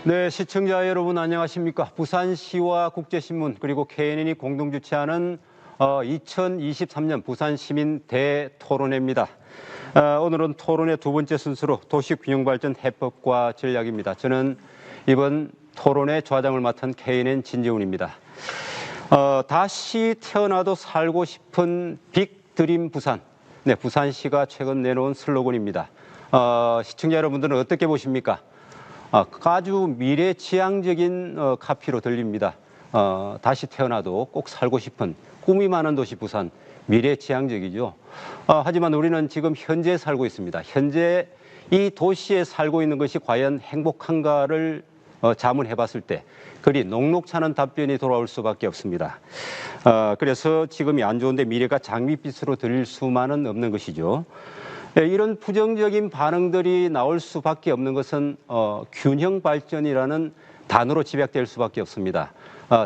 네, 시청자 여러분 안녕하십니까? 부산시와 국제신문 그리고 KNN이 공동 주최하는 2023년 부산시민 대토론회입니다. 오늘은 토론회 두 번째 순서로 도시균형발전 해법과 전략입니다. 저는 이번 토론회 좌장을 맡은 KNN 진재훈입니다. 다시 태어나도 살고 싶은 빅드림 부산. 네, 부산시가 최근 내놓은 슬로건입니다. 시청자 여러분들은 어떻게 보십니까? 아주 미래지향적인 카피로 들립니다. 다시 태어나도 꼭 살고 싶은 꿈이 많은 도시 부산, 미래지향적이죠. 하지만 우리는 지금 현재에 살고 있습니다. 현재 이 도시에 살고 있는 것이 과연 행복한가를 자문해 봤을 때 그리 녹록찮은 답변이 돌아올 수밖에 없습니다. 그래서 지금이 안 좋은데 미래가 장밋빛으로 들릴 수만은 없는 것이죠. 이런 부정적인 반응들이 나올 수밖에 없는 것은 균형 발전이라는 단어로 집약될 수밖에 없습니다.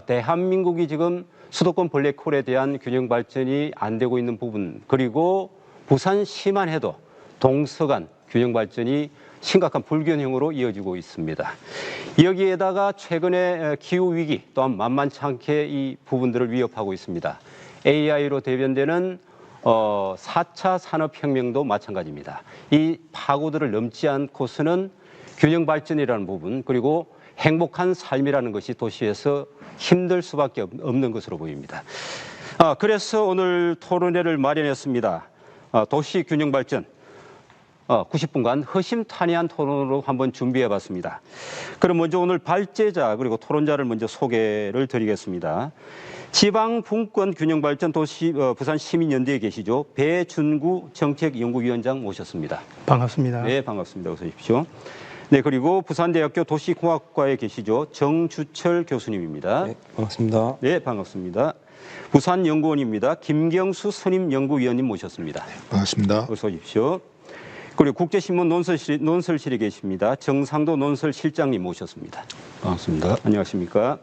대한민국이 지금 수도권 블랙홀에 대한 균형 발전이 안 되고 있는 부분, 그리고 부산시만 해도 동서간 균형 발전이 심각한 불균형으로 이어지고 있습니다. 여기에다가 최근에 기후위기 또한 만만치 않게 이 부분들을 위협하고 있습니다. AI로 대변되는 4차 산업혁명도 마찬가지입니다. 이 파고들을 넘지 않고서는 균형 발전이라는 부분, 그리고 행복한 삶이라는 것이 도시에서 힘들 수밖에 없는 것으로 보입니다. 그래서 오늘 토론회를 마련했습니다. 도시 균형 발전 90분간 허심탄회한 토론으로 한번 준비해 봤습니다. 그럼 먼저 오늘 발제자 그리고 토론자를 먼저 소개를 드리겠습니다. 지방분권균형발전 도시 부산시민연대에 계시죠. 배준구 정책연구위원장 모셨습니다. 반갑습니다. 네, 반갑습니다. 어서 오십시오. 네, 그리고 부산대학교 도시공학과에 계시죠. 정주철 교수님입니다. 네, 반갑습니다. 네, 반갑습니다. 부산연구원입니다. 김경수 선임연구위원님 모셨습니다. 네, 반갑습니다. 어서 오십시오. 그리고 국제신문 논설실에 계십니다. 정상도 논설실장님 모셨습니다. 반갑습니다. 안녕하십니까?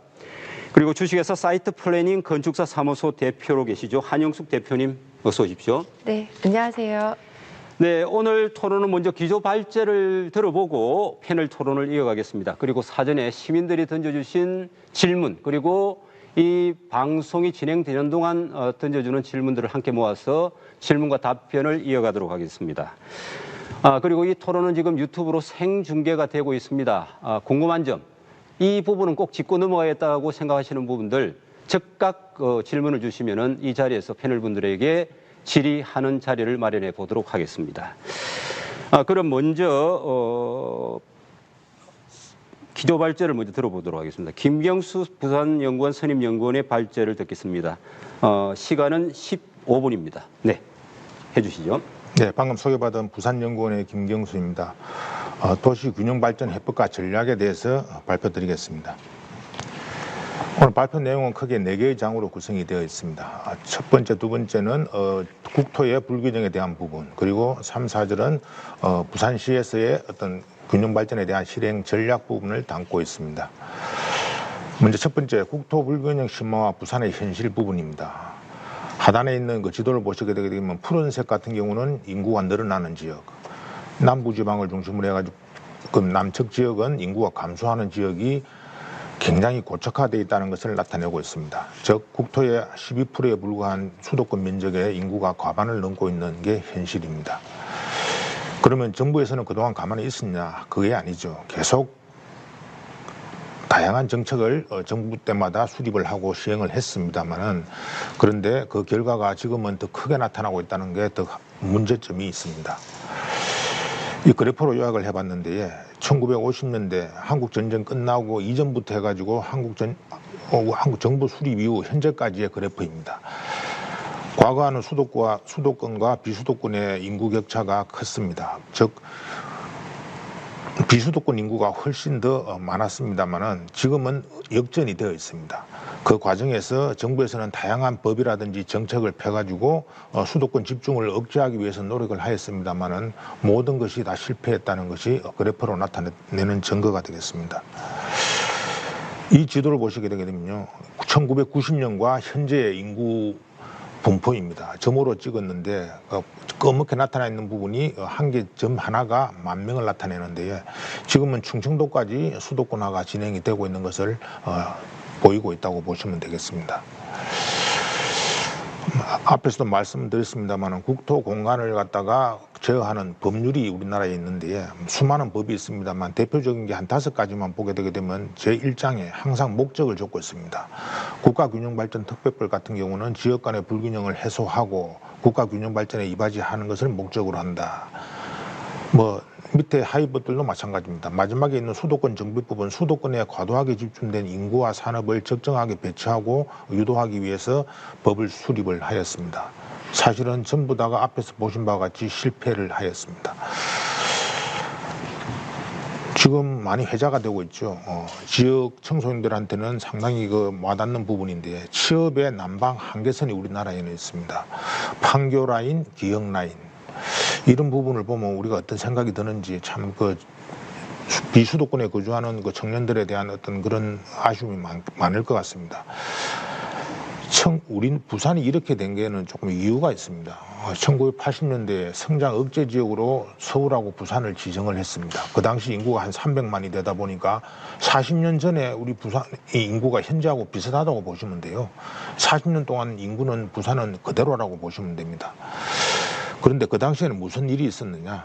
그리고 주식회사 사이트 플래닝 건축사 사무소 대표로 계시죠. 한영숙 대표님 어서 오십시오. 네, 안녕하세요. 네, 오늘 토론은 먼저 기조 발제를 들어보고 패널 토론을 이어가겠습니다. 그리고 사전에 시민들이 던져주신 질문, 그리고 이 방송이 진행되는 동안 던져주는 질문들을 함께 모아서 질문과 답변을 이어가도록 하겠습니다. 그리고 이 토론은 지금 유튜브로 생중계가 되고 있습니다. 궁금한 점, 이 부분은 꼭 짚고 넘어가겠다고 생각하시는 부분들 즉각 질문을 주시면은 이 자리에서 패널 분들에게 질의하는 자리를 마련해 보도록 하겠습니다. 그럼 먼저 기조 발제를 먼저 들어보도록 하겠습니다. 김경수 부산연구원 선임연구원의 발제를 듣겠습니다. 시간은 15분입니다. 네, 해주시죠. 네, 방금 소개받은 부산연구원의 김경수입니다. 도시균형발전 해법과 전략에 대해서 발표드리겠습니다. 오늘 발표 내용은 크게 4개의 장으로 구성이 되어 있습니다. 첫 번째, 두 번째는 국토의 불균형에 대한 부분, 그리고 3, 4절은 부산시에서의 어떤 균형발전에 대한 실행 전략 부분을 담고 있습니다. 먼저 첫 번째, 국토 불균형 심화와 부산의 현실 부분입니다. 하단에 있는 그 지도를 보시게 되게 되면 푸른색 같은 경우는 인구가 늘어나는 지역, 남부지방을 중심으로 해가지고 그 남측 지역은 인구가 감소하는 지역이 굉장히 고착화되어 있다는 것을 나타내고 있습니다. 즉 국토의 12%에 불과한 수도권 면적의 인구가 과반을 넘고 있는 게 현실입니다. 그러면 정부에서는 그동안 가만히 있었냐? 그게 아니죠. 계속 다양한 정책을 정부 때마다 수립을 하고 시행을 했습니다만은, 그런데 그 결과가 지금은 더 크게 나타나고 있다는 게 더 문제점이 있습니다. 이 그래프로 요약을 해봤는데 1950년대 한국전쟁 끝나고 이전부터 해가지고 한국 정부 수립 이후 현재까지의 그래프입니다. 과거와는 수도권과 비수도권의 인구 격차가 컸습니다. 즉 비수도권 인구가 훨씬 더 많았습니다만은 지금은 역전이 되어 있습니다. 그 과정에서 정부에서는 다양한 법이라든지 정책을 펴가지고 수도권 집중을 억제하기 위해서 노력을 하였습니다만은 모든 것이 다 실패했다는 것이 그래프로 나타내는 증거가 되겠습니다. 이 지도를 보시게 되게 되면요, 1990년과 현재의 인구 분포입니다. 점으로 찍었는데 검게 나타나 있는 부분이 한 개 점 하나가 10,000명을 나타내는데 지금은 충청도까지 수도권화가 진행이 되고 있는 것을 보이고 있다고 보시면 되겠습니다. 앞에서도 말씀드렸습니다만 국토 공간을 갖다가 제어하는 법률이 우리나라에 있는데 수많은 법이 있습니다만 대표적인 게 한 5가지만 보게 되게 되면 제1장에 항상 목적을 적고 있습니다. 국가균형발전특별법 같은 경우는 지역 간의 불균형을 해소하고 국가균형발전에 이바지하는 것을 목적으로 한다. 밑에 하위법들도 마찬가지입니다. 마지막에 있는 수도권 정비법은 수도권에 과도하게 집중된 인구와 산업을 적정하게 배치하고 유도하기 위해서 법을 수립을 하였습니다. 사실은 전부 다가 앞에서 보신 바와 같이 실패를 하였습니다. 지금 많이 회자가 되고 있죠. 지역 청소년들한테는 상당히 와닿는 부분인데 취업의 난방 한계선이 우리나라에는 있습니다. 판교 라인, 기역 라인. 이런 부분을 보면 우리가 어떤 생각이 드는지 참 비수도권에 거주하는 청년들에 대한 어떤 그런 아쉬움이 많을 것 같습니다. 우리 부산이 이렇게 된 게는 조금 이유가 있습니다. 1980년대에 성장 억제 지역으로 서울하고 부산을 지정을 했습니다. 그 당시 인구가 한 300만이 되다 보니까 40년 전에 우리 부산의 인구가 현재하고 비슷하다고 보시면 돼요. 40년 동안 인구는 부산은 그대로라고 보시면 됩니다. 그런데 그 당시에는 무슨 일이 있었느냐?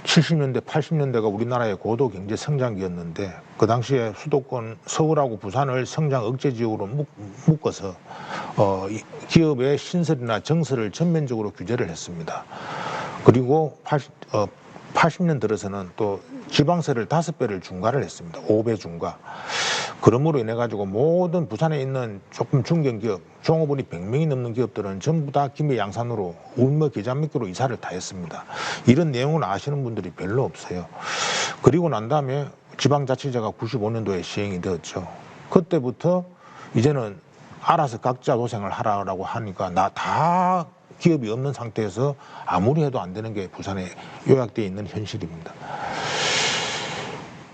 70년대, 80년대가 우리나라의 고도 경제 성장기였는데 그 당시에 수도권 서울하고 부산을 성장 억제 지역으로 묶어서 기업의 신설이나 정설을 전면적으로 규제를 했습니다. 그리고 80년 들어서는 또 지방세를 5배를 중과를 했습니다. 5배 중과. 그러므로 인해 가지고 모든 부산에 있는 조금 중견기업, 종업원이 100명이 넘는 기업들은 전부 다 김해 양산으로 울며 계장맥교로 이사를 다 했습니다. 이런 내용을 아시는 분들이 별로 없어요. 그리고 난 다음에 지방자치제가 95년도에 시행이 되었죠. 그때부터 이제는 알아서 각자 도생을 하라고 하니까 다 기업이 없는 상태에서 아무리 해도 안 되는 게 부산에 요약되어 있는 현실입니다.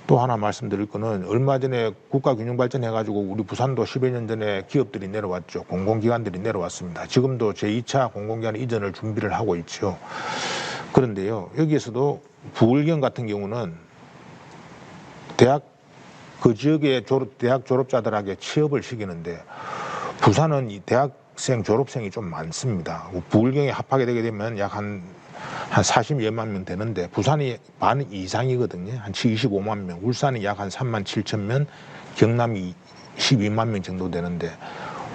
또 하나 말씀드릴 거는 얼마 전에 국가균형발전 해가지고 우리 부산도 10여 년 전에 기업들이 내려왔죠. 공공기관들이 내려왔습니다. 지금도 제2차 공공기관 이전을 준비를 하고 있죠. 그런데요, 여기에서도 부울경 같은 경우는 그 지역의 대학 졸업자들에게 취업을 시키는데 부산은 이 대학생 졸업생이 좀 많습니다. 부울경에 합하게 되게 되면 약 한 40여만 명 되는데 부산이 반 이상이거든요. 한 25만 명, 울산이 약 한 3만 7천 명, 경남이 12만 명 정도 되는데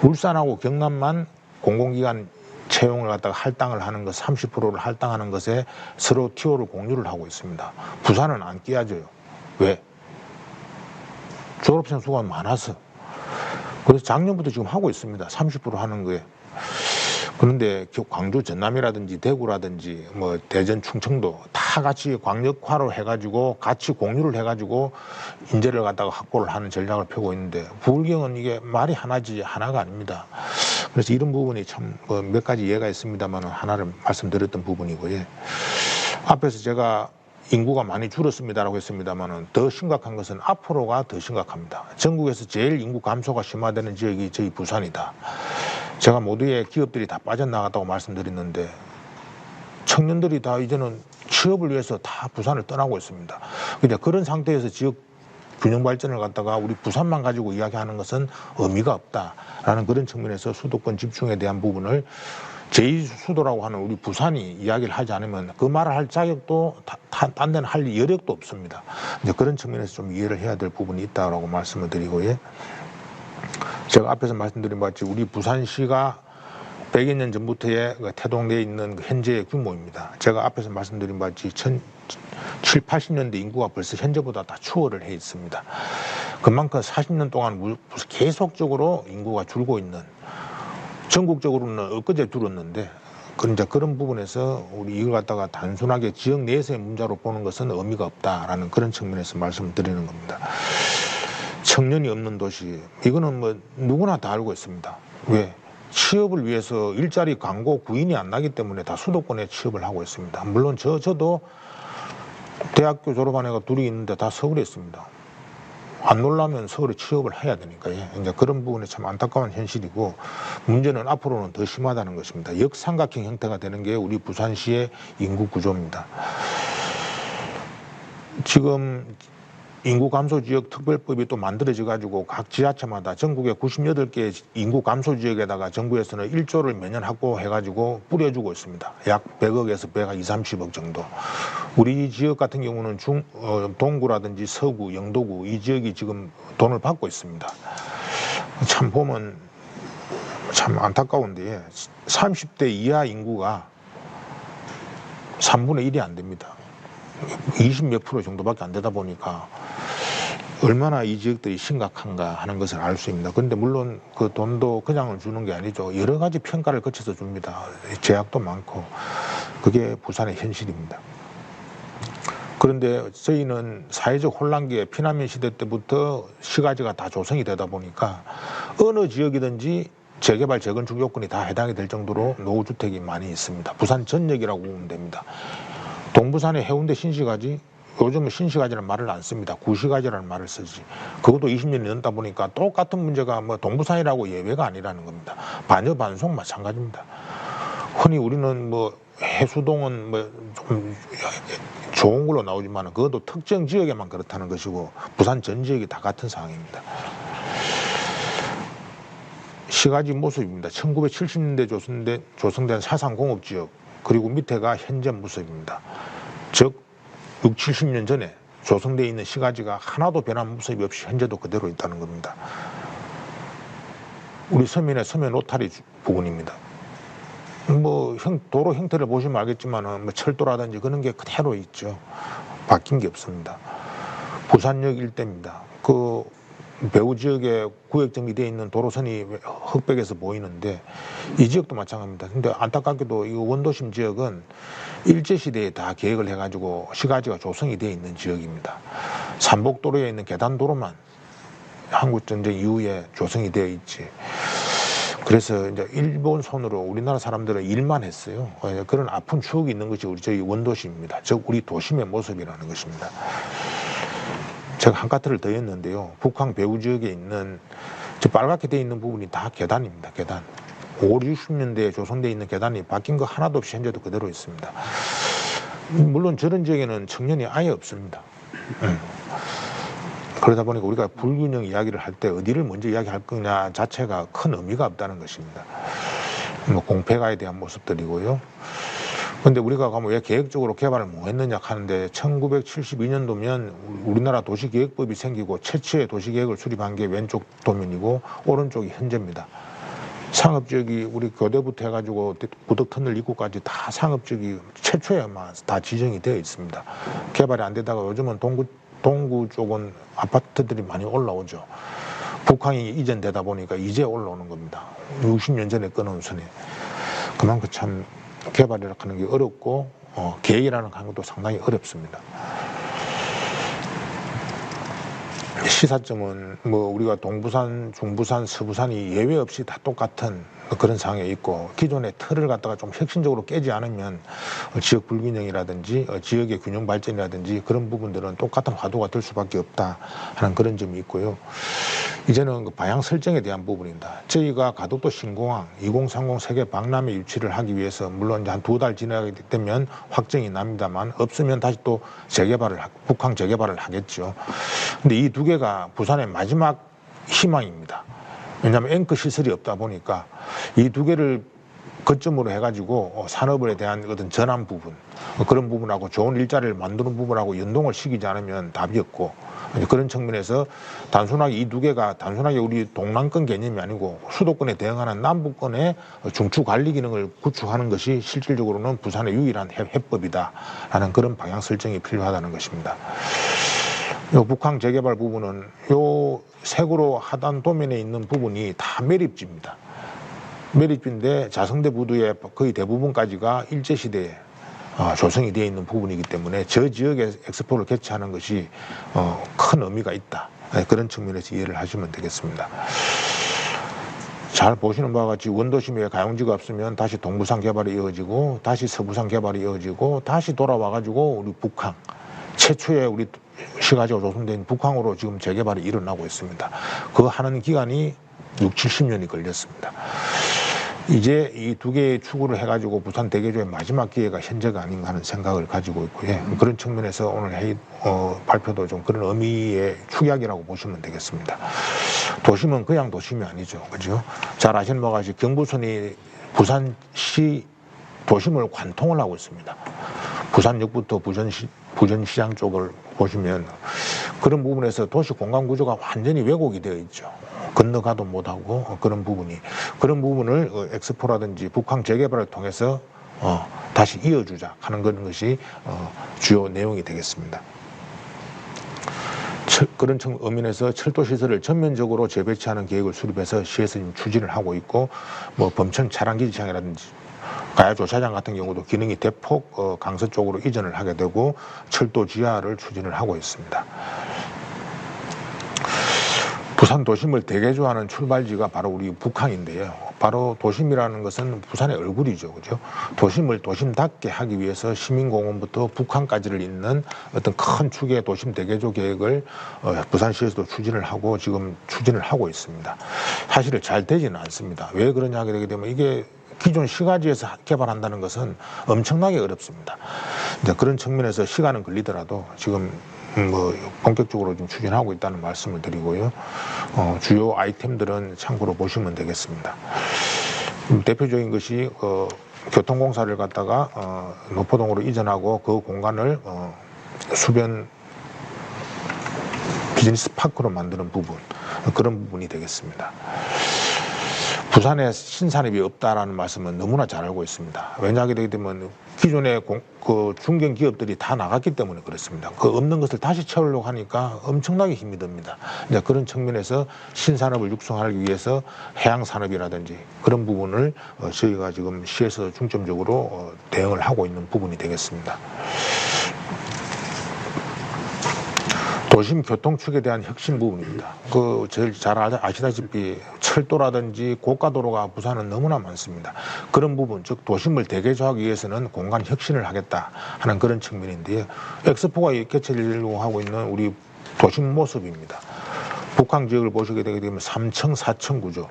울산하고 경남만 공공기관 채용을 갖다가 할당을 하는 것 30%를 할당하는 것에 서로 티오를 공유를 하고 있습니다. 부산은 안 끼어져요. 왜? 졸업생 수가 많아서. 그래서 작년부터 지금 하고 있습니다. 30% 하는 거에. 그런데 광주 전남이라든지 대구라든지 대전 충청도 다 같이 광역화로 해가지고 같이 공유를 해가지고 인재를 갖다가 확보를 하는 전략을 펴고 있는데 부울경은 이게 말이 하나가 아닙니다. 그래서 이런 부분이 참 몇 가지 예가 있습니다만 하나를 말씀드렸던 부분이고요. 앞에서 제가 인구가 많이 줄었습니다라고 했습니다만 더 심각한 것은 앞으로가 더 심각합니다. 전국에서 제일 인구 감소가 심화되는 지역이 저희 부산이다. 제가 모두의 기업들이 다 빠져나갔다고 말씀드렸는데 청년들이 다 이제는 취업을 위해서 다 부산을 떠나고 있습니다. 그냥 그런 상태에서 지역 균형 발전을 갖다가 우리 부산만 가지고 이야기하는 것은 의미가 없다라는 그런 측면에서 수도권 집중에 대한 부분을 제2수도라고 하는 우리 부산이 이야기를 하지 않으면 그 말을 할 자격도 딴 데는 할 여력도 없습니다. 이제 그런 측면에서 좀 이해를 해야 될 부분이 있다고 말씀을 드리고요. 제가 앞에서 말씀드린 바와 같이 우리 부산시가 100여 년 전부터의 태동되어 있는 현재의 규모입니다. 제가 앞에서 말씀드린 바와 같이 80년대 인구가 벌써 현재보다 다 추월을 해 있습니다. 그만큼 40년 동안 계속적으로 인구가 줄고 있는, 전국적으로는 엊그제 줄었는데 이제 그런 부분에서 우리 이걸 갖다가 단순하게 지역 내에서의 문제로 보는 것은 의미가 없다라는 그런 측면에서 말씀을 드리는 겁니다. 청년이 없는 도시, 이거는 누구나 다 알고 있습니다. 왜? 취업을 위해서 일자리 광고 구인이 안 나기 때문에 다 수도권에 취업을 하고 있습니다. 물론 저도 대학교 졸업한 애가 둘이 있는데 다 서울에 있습니다. 안 놀라면 서울에 취업을 해야 되니까요. 이제 그런 부분에 참 안타까운 현실이고, 문제는 앞으로는 더 심하다는 것입니다. 역삼각형 형태가 되는 게 우리 부산시의 인구 구조입니다. 지금 인구 감소 지역 특별법이 또 만들어져 가지고 각 지자체마다 전국에 98개 인구 감소 지역에다가 정부에서는 1조를 매년 확보해 가지고 뿌려주고 있습니다. 약 100억에서 120~30억 정도. 우리 지역 같은 경우는 동구라든지 서구, 영도구 이 지역이 지금 돈을 받고 있습니다. 참 보면 참 안타까운데 30대 이하 인구가 3분의 1이 안 됩니다. 20몇 프로 정도밖에 안 되다 보니까 얼마나 이 지역들이 심각한가 하는 것을 알 수 있습니다. 그런데 물론 그 돈도 그냥 주는 게 아니죠. 여러 가지 평가를 거쳐서 줍니다. 제약도 많고. 그게 부산의 현실입니다. 그런데 저희는 사회적 혼란기에 피난민 시대 때부터 시가지가 다 조성이 되다 보니까 어느 지역이든지 재개발, 재건축 요건이 다 해당이 될 정도로 노후주택이 많이 있습니다. 부산 전역이라고 보면 됩니다. 동부산의 해운대 신시가지, 요즘은 신시가지라는 말을 안 씁니다. 구시가지라는 말을 쓰지. 그것도 20년이 넘다 보니까 똑같은 문제가 뭐 동부산이라고 예외가 아니라는 겁니다. 반여 반속 마찬가지입니다. 흔히 우리는 뭐 해수동은 뭐 좀 좋은 걸로 나오지만 그것도 특정 지역에만 그렇다는 것이고 부산 전 지역이 다 같은 상황입니다. 시가지 모습입니다. 1970년대 조성된 사상공업지역, 그리고 밑에가 현재 모습입니다. 즉 60~70년 전에 조성되어 있는 시가지가 하나도 변한 모습이 없이 현재도 그대로 있다는 겁니다. 우리 서면의 서면 로타리 부근입니다. 뭐 도로 형태를 보시면 알겠지만 뭐 철도라든지 그런 게 그대로 있죠. 바뀐 게 없습니다. 부산역 일대입니다. 그 배후 지역에 구역 정비되어 있는 도로선이 흑백에서 보이는데 이 지역도 마찬가지입니다. 근데 안타깝게도 이 원도심 지역은 일제시대에 다 계획을 해가지고 시가지가 조성이 되어 있는 지역입니다. 삼복도로에 있는 계단도로만 한국전쟁 이후에 조성이 되어 있지. 그래서 이제 일본 손으로 우리나라 사람들은 일만 했어요. 그런 아픈 추억이 있는 것이 저희 원도심입니다. 즉 우리 도심의 모습이라는 것입니다. 제가 한 가트를 더 했는데요. 북한 배후 지역에 있는 저 빨갛게 되어 있는 부분이 다 계단입니다. 계단. 50~60년대에 조성되어 있는 계단이 바뀐 거 하나도 없이 현재도 그대로 있습니다. 물론 저런 지역에는 청년이 아예 없습니다. 그러다 보니까 우리가 불균형 이야기를 할 때 어디를 먼저 이야기할 거냐 자체가 큰 의미가 없다는 것입니다. 뭐 공폐가에 대한 모습들이고요. 근데 우리가 가면 왜 계획적으로 개발을 못 했느냐 하는데 1972년도면 우리나라 도시계획법이 생기고 최초의 도시계획을 수립한 게 왼쪽 도면이고 오른쪽이 현재입니다. 상업지역이 우리 교대부터 해가지고 구덕터널 입구까지 다 상업지역이 최초에만 다 지정이 되어 있습니다. 개발이 안 되다가 요즘은 동구 쪽은 아파트들이 많이 올라오죠. 북한이 이전되다 보니까 이제 올라오는 겁니다. 60년 전에 끊어온 선에. 그만큼 참 개발이라고 하는 게 어렵고 계획이라는 것도 상당히 어렵습니다. 시사점은 뭐 우리가 동부산, 중부산, 서부산이 예외 없이 다 똑같은 그런 상황에 있고 기존의 틀을 갖다가 좀 혁신적으로 깨지 않으면 지역 불균형이라든지 지역의 균형 발전이라든지 그런 부분들은 똑같은 화두가 될 수밖에 없다 하는 그런 점이 있고요. 이제는 그 방향 설정에 대한 부분입니다. 저희가 가덕도 신공항 2030 세계 박람회 유치를 하기 위해서 물론 이제 한 2달 지나게 되면 확정이 납니다만 없으면 다시 또 북항 재개발을 하겠죠. 근데 이 두 개가 부산의 마지막 희망입니다. 왜냐하면 앵커 시설이 없다 보니까 이 두 개를 거점으로 해가지고 산업에 대한 어떤 전환 부분 그런 부분하고 좋은 일자리를 만드는 부분하고 연동을 시키지 않으면 답이 없고 그런 측면에서 단순하게 이 두 개가 단순하게 우리 동남권 개념이 아니고 수도권에 대응하는 남부권의 중추 관리 기능을 구축하는 것이 실질적으로는 부산의 유일한 해법이다라는 그런 방향 설정이 필요하다는 것입니다. 요 북항 재개발 부분은 요 색으로 하단 도면에 있는 부분이 다 매립지입니다. 매립지인데 자성대 부두의 거의 대부분까지가 일제시대에 조성이 되어 있는 부분이기 때문에 저 지역에 엑스포를 개최하는 것이 큰 의미가 있다. 그런 측면에서 이해를 하시면 되겠습니다. 잘 보시는 바와 같이 원도심에 가용지가 없으면 다시 동부산 개발이 이어지고 다시 서부산 개발이 이어지고 다시 돌아와가지고 우리 북항 최초의 우리 시가지가 조성된 북항으로 지금 재개발이 일어나고 있습니다. 그 하는 기간이 60-70년이 걸렸습니다. 이제 이 두 개의 추구를 해가지고 부산 대개조의 마지막 기회가 현재가 아닌가 하는 생각을 가지고 있고요. 그런 측면에서 오늘 회의 발표도 좀 그런 의미의 축약이라고 보시면 되겠습니다. 도심은 그냥 도심이 아니죠, 그죠? 잘 아시는 바와 같이 경부선이 부산시 도심을 관통을 하고 있습니다. 부산역부터 부전시장 쪽을 보시면 그런 부분에서 도시 공간 구조가 완전히 왜곡이 되어 있죠. 건너가도 못하고 그런 부분을 엑스포라든지 북항 재개발을 통해서 다시 이어주자 하는 그런 것이 주요 내용이 되겠습니다. 그런 의미에서 철도 시설을 전면적으로 재배치하는 계획을 수립해서 시에서 지금 추진을 하고 있고, 뭐 범천 차량기지장이라든지 가야 조차장 같은 경우도 기능이 대폭 강서 쪽으로 이전을 하게 되고 철도 지하를 추진을 하고 있습니다. 부산 도심을 대개조하는 출발지가 바로 우리 북항인데요. 바로 도심이라는 것은 부산의 얼굴이죠, 그죠? 도심을 도심답게 하기 위해서 시민공원부터 북항까지를 잇는 어떤 큰 축의 도심 대개조 계획을 부산시에서도 추진을 하고 지금 추진을 하고 있습니다. 사실은 잘 되지는 않습니다. 왜 그러냐 하게 되게 되면 이게 기존 시가지에서 개발한다는 것은 엄청나게 어렵습니다. 이제 그런 측면에서 시간은 걸리더라도 지금 뭐 본격적으로 좀 추진하고 있다는 말씀을 드리고요. 주요 아이템들은 참고로 보시면 되겠습니다. 대표적인 것이 교통공사를 갖다가 노포동으로 이전하고 그 공간을 수변 비즈니스 파크로 만드는 부분, 그런 부분이 되겠습니다. 부산에 신산업이 없다라는 말씀은 너무나 잘 알고 있습니다. 왜냐하게 되게 되면 기존의 그 중견 기업들이 다 나갔기 때문에 그렇습니다. 그 없는 것을 다시 채우려고 하니까 엄청나게 힘이 듭니다. 이제 그런 측면에서 신산업을 육성하기 위해서 해양산업이라든지 그런 부분을 저희가 지금 시에서 중점적으로 대응을 하고 있는 부분이 되겠습니다. 도심 교통축에 대한 혁신 부분입니다. 그 제일 잘 아시다시피 철도라든지 고가도로가 부산은 너무나 많습니다. 그런 부분, 즉 도심을 대개조하기 위해서는 공간 혁신을 하겠다 하는 그런 측면인데요. 엑스포가 개최하려고 하고 있는 우리 도심 모습입니다. 북한 지역을 보시게 되게 되면 3층, 4층 구조.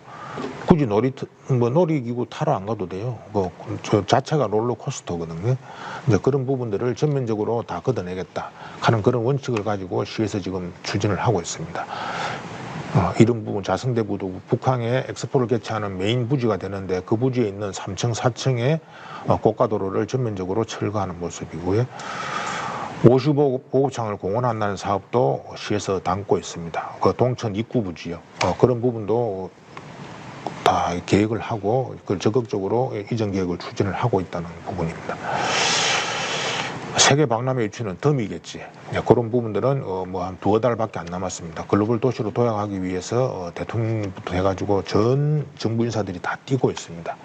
굳이 놀이기구 타러 안 가도 돼요. 저 자체가 롤러코스터거든요. 이제 그런 부분들을 전면적으로 다 걷어내겠다 하는 그런 원칙을 가지고 시에서 지금 추진을 하고 있습니다. 이런 부분 자성대부도 북항에 엑스포를 개최하는 메인 부지가 되는데 그 부지에 있는 3층, 4층의 고가도로를 전면적으로 철거하는 모습이고요. 55보급창을 공원한다는 사업도 시에서 담고 있습니다. 그 동천 입구 부지요. 그런 부분도 다 계획을 하고 그걸 적극적으로 이전 계획을 추진을 하고 있다는 부분입니다. 세계 박람회 유치는 덤이겠지. 그런 부분들은 뭐 한 두어 달밖에 안 남았습니다. 글로벌 도시로 도약하기 위해서 대통령부터 해가지고 전 정부 인사들이 다 뛰고 있습니다.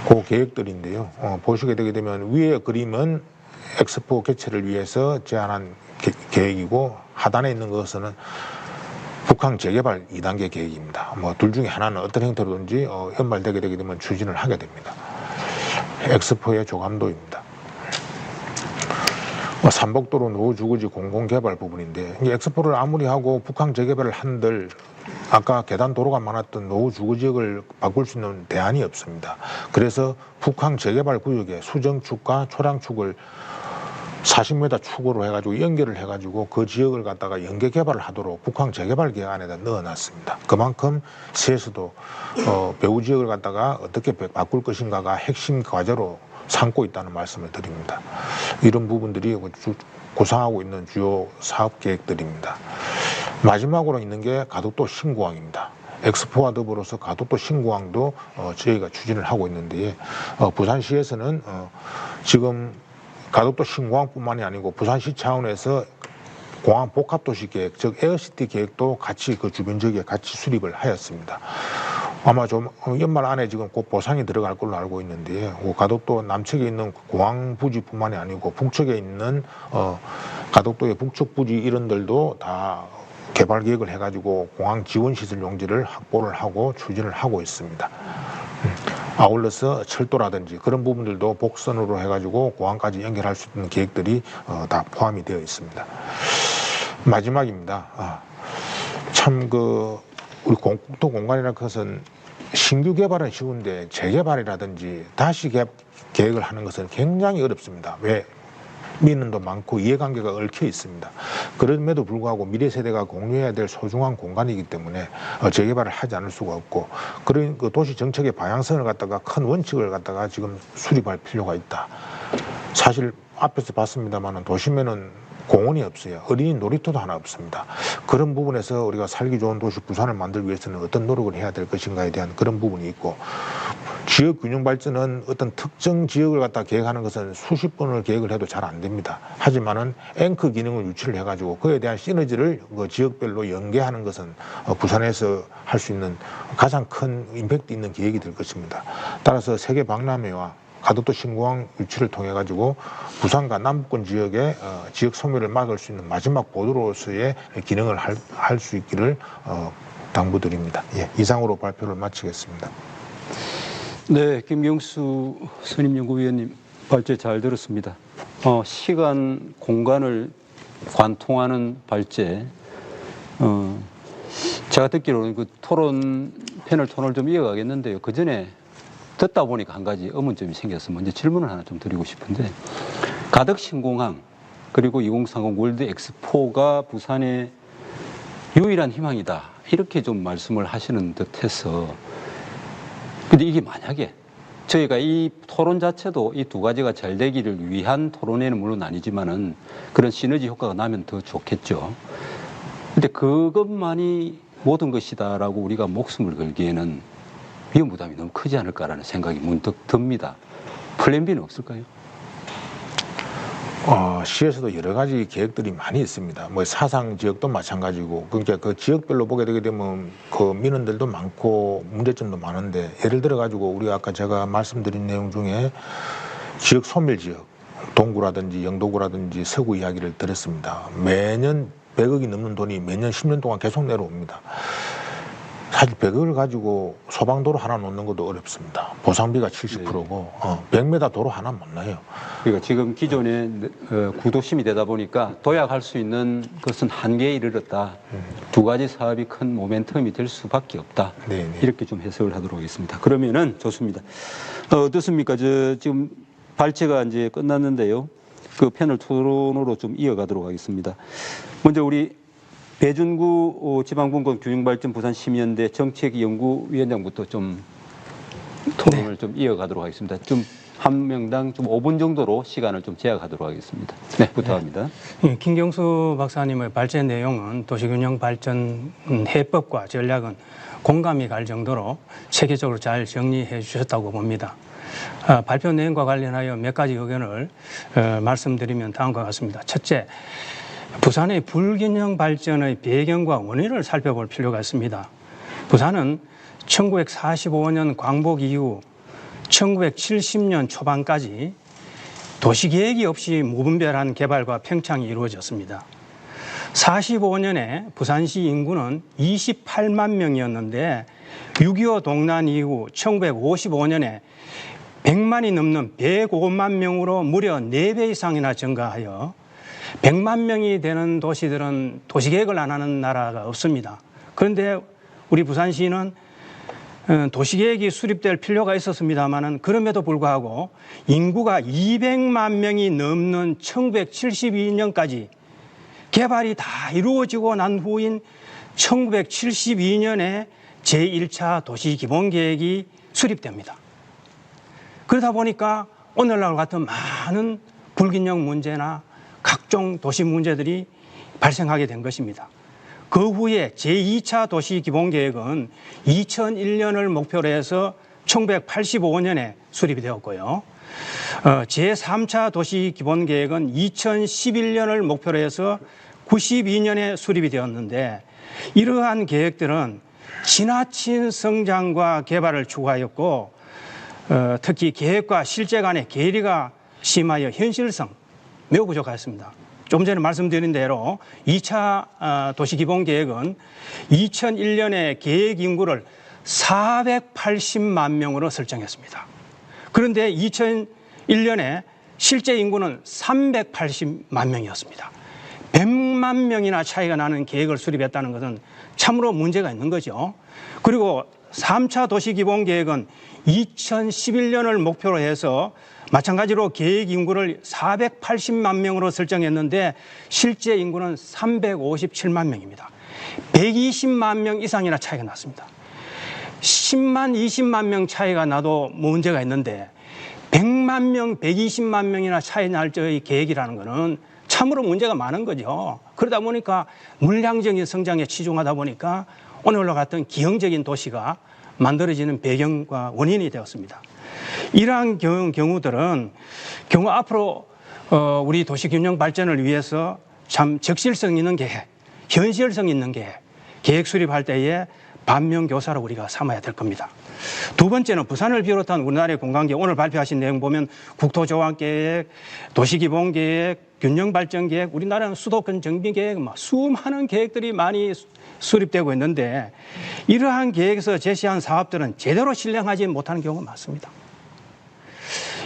그 계획들인데요. 보시게 되게 되면 위의 그림은 엑스포 개최를 위해서 제안한 계획이고 하단에 있는 것은 북항 재개발 2단계 계획입니다. 뭐 둘 중에 하나는 어떤 형태로든지 연말되게 되게 되면 추진을 하게 됩니다. 엑스포의 조감도입니다. 삼복도로 노후주거지 공공개발 부분인데 이제 엑스포를 아무리 하고 북항 재개발을 한들 아까 계단 도로가 많았던 노후주거지역을 바꿀 수 있는 대안이 없습니다. 그래서 북항 재개발 구역에 수정축과 초량축을 40m 축으로 해가지고 연결을 해가지고 그 지역을 갖다가 연계 개발을 하도록 북항 재개발 계획 안에다 넣어놨습니다. 그만큼 시에서도 배후 지역을 갖다가 어떻게 바꿀 것인가가 핵심 과제로 삼고 있다는 말씀을 드립니다. 이런 부분들이 구상하고 있는 주요 사업 계획들입니다. 마지막으로 있는 게 가덕도 신공항입니다. 엑스포와 더불어서 가덕도 신공항도 저희가 추진을 하고 있는데 부산시에서는 지금 가덕도 신공항뿐만이 아니고 부산시 차원에서 공항 복합도시 계획, 즉 에어시티 계획도 같이 그 주변 지역에 같이 수립을 하였습니다. 아마 좀 연말 안에 지금 곧 보상이 들어갈 걸로 알고 있는데 가덕도 남측에 있는 공항 부지뿐만이 아니고 북측에 있는 가덕도의 북측 부지 이런들도 다 개발 계획을 해가지고 공항 지원 시설 용지를 확보를 하고 추진을 하고 있습니다. 아울러서 철도라든지 그런 부분들도 복선으로 해가지고 공항까지 연결할 수 있는 계획들이 다 포함이 되어 있습니다. 마지막입니다. 참 우리 국토 공간이라는 것은 신규 개발은 쉬운데 재개발이라든지 다시 계획을 하는 것은 굉장히 어렵습니다. 왜? 민원도 많고 이해관계가 얽혀 있습니다. 그럼에도 불구하고 미래 세대가 공유해야 될 소중한 공간이기 때문에 재개발을 하지 않을 수가 없고, 그런 도시 정책의 방향성을 갖다가 큰 원칙을 갖다가 지금 수립할 필요가 있다. 사실 앞에서 봤습니다만 도심에는 공원이 없어요. 어린이 놀이터도 하나 없습니다. 그런 부분에서 우리가 살기 좋은 도시 부산을 만들기 위해서는 어떤 노력을 해야 될 것인가에 대한 그런 부분이 있고, 지역 균형 발전은 어떤 특정 지역을 갖다 계획하는 것은 수십 번을 계획을 해도 잘 안 됩니다. 하지만은 앵커 기능을 유치를 해가지고 그에 대한 시너지를 지역별로 연계하는 것은 부산에서 할 수 있는 가장 큰 임팩트 있는 계획이 될 것입니다. 따라서 세계 박람회와 가덕도 신공항 유치를 통해 가지고 부산과 남부권 지역의 지역 소멸을 막을 수 있는 마지막 보도로서의 기능을 할 수 있기를 당부드립니다. 예, 이상으로 발표를 마치겠습니다. 네, 김경수 선임연구위원님 발제 잘 들었습니다. 시간, 공간을 관통하는 발제. 제가 듣기로는 그 패널 토론을 좀 이어가겠는데요. 그 전에 듣다 보니까 한 가지 의문점이 생겨서 먼저 질문을 하나 좀 드리고 싶은데, 가덕 신공항 그리고 2030 월드 엑스포가 부산의 유일한 희망이다, 이렇게 좀 말씀을 하시는 듯해서, 근데 이게 만약에 저희가 이 토론 자체도 이 두 가지가 잘 되기를 위한 토론회는 물론 아니지만은 그런 시너지 효과가 나면 더 좋겠죠. 근데 그것만이 모든 것이다라고 우리가 목숨을 걸기에는 위험 부담이 너무 크지 않을까라는 생각이 문득 듭니다. 플랜 B는 없을까요? 시에서도 여러 가지 계획들이 많이 있습니다. 사상 지역도 마찬가지고, 그러니까 그 지역별로 보게 되게 되면 그 민원들도 많고 문제점도 많은데, 예를 들어 가지고 우리가 아까 제가 말씀드린 내용 중에 지역 소멸 지역, 동구라든지 영도구라든지 서구 이야기를 들었습니다. 매년 100억이 넘는 돈이 매년 10년 동안 계속 내려옵니다. 사실 100억을 가지고 소방도로 하나 놓는 것도 어렵습니다. 보상비가 70%고 100m 도로 하나 못 나요. 그러니까 지금 기존에 구도심이 되다 보니까 도약할 수 있는 것은 한계에 이르렀다. 두 가지 사업이 큰 모멘텀이 될 수밖에 없다. 네네. 이렇게 좀 해석을 하도록 하겠습니다. 그러면은 좋습니다. 어떻습니까? 지금 발제가 이제 끝났는데요. 그 패널 토론으로 좀 이어가도록 하겠습니다. 먼저 우리 배준구 지방분권 균형발전 부산시민연대 정책연구위원장부터 좀 토론을 좀 이어가도록 하겠습니다. 좀 한 명당 좀 5분 정도로 시간을 좀 제약하도록 하겠습니다. 네, 부탁합니다. 김경수 박사님의 발제 내용은 도시균형 발전 해법과 전략은 공감이 갈 정도로 체계적으로 잘 정리해 주셨다고 봅니다. 발표 내용과 관련하여 몇 가지 의견을 말씀드리면 다음과 같습니다. 첫째, 부산의 불균형 발전의 배경과 원인을 살펴볼 필요가 있습니다. 부산은 1945년 광복 이후 1970년 초반까지 도시계획이 없이 무분별한 개발과 평창이 이루어졌습니다. 45년에 부산시 인구는 28만 명이었는데 6.25 동란 이후 1955년에 100만이 넘는 105만 명으로 무려 4배 이상이나 증가하여 100만 명이 되는 도시들은 도시계획을 안 하는 나라가 없습니다. 그런데 우리 부산시는 도시계획이 수립될 필요가 있었습니다만, 그럼에도 불구하고 인구가 200만 명이 넘는 1972년까지 개발이 다 이루어지고 난 후인 1972년에 제1차 도시기본계획이 수립됩니다. 그러다 보니까 오늘날 같은 많은 불균형 문제나 각종 도시 문제들이 발생하게 된 것입니다. 그 후에 제2차 도시기본계획은 2001년을 목표로 해서 1985년에 수립이 되었고요. 제3차 도시기본계획은 2011년을 목표로 해서 92년에 수립이 되었는데, 이러한 계획들은 지나친 성장과 개발을 추구하였고, 특히 계획과 실제 간의 괴리가 심하여 현실성 매우 부족하였습니다. 좀 전에 말씀드린 대로 2차 도시기본계획은 2001년에 계획 인구를 480만 명으로 설정했습니다. 그런데 2001년에 실제 인구는 380만 명이었습니다. 100만 명이나 차이가 나는 계획을 수립했다는 것은 참으로 문제가 있는 거죠. 그리고 3차 도시기본계획은 2011년을 목표로 해서 마찬가지로 계획 인구를 480만 명으로 설정했는데 실제 인구는 357만 명입니다. 120만 명 이상이나 차이가 났습니다. 10만, 20만 명 차이가 나도 문제가 있는데 100만 명, 120만 명이나 차이 날 저의 계획이라는 것은 참으로 문제가 많은 거죠. 그러다 보니까 물량적인 성장에 치중하다 보니까 오늘과 같은 기형적인 도시가 만들어지는 배경과 원인이 되었습니다. 이러한 경우들은 경우 앞으로 우리 도시균형 발전을 위해서 참 적실성 있는 계획, 현실성 있는 계획 수립할 때에 반면교사로 우리가 삼아야 될 겁니다. 두 번째는 부산을 비롯한 우리나라의 공간계획, 오늘 발표하신 내용 보면 국토조합계획, 도시기본계획, 균형발전계획, 우리나라는 수도권 정비계획, 수많은 계획들이 많이 수립되고 있는데 이러한 계획에서 제시한 사업들은 제대로 실행하지 못하는 경우가 많습니다.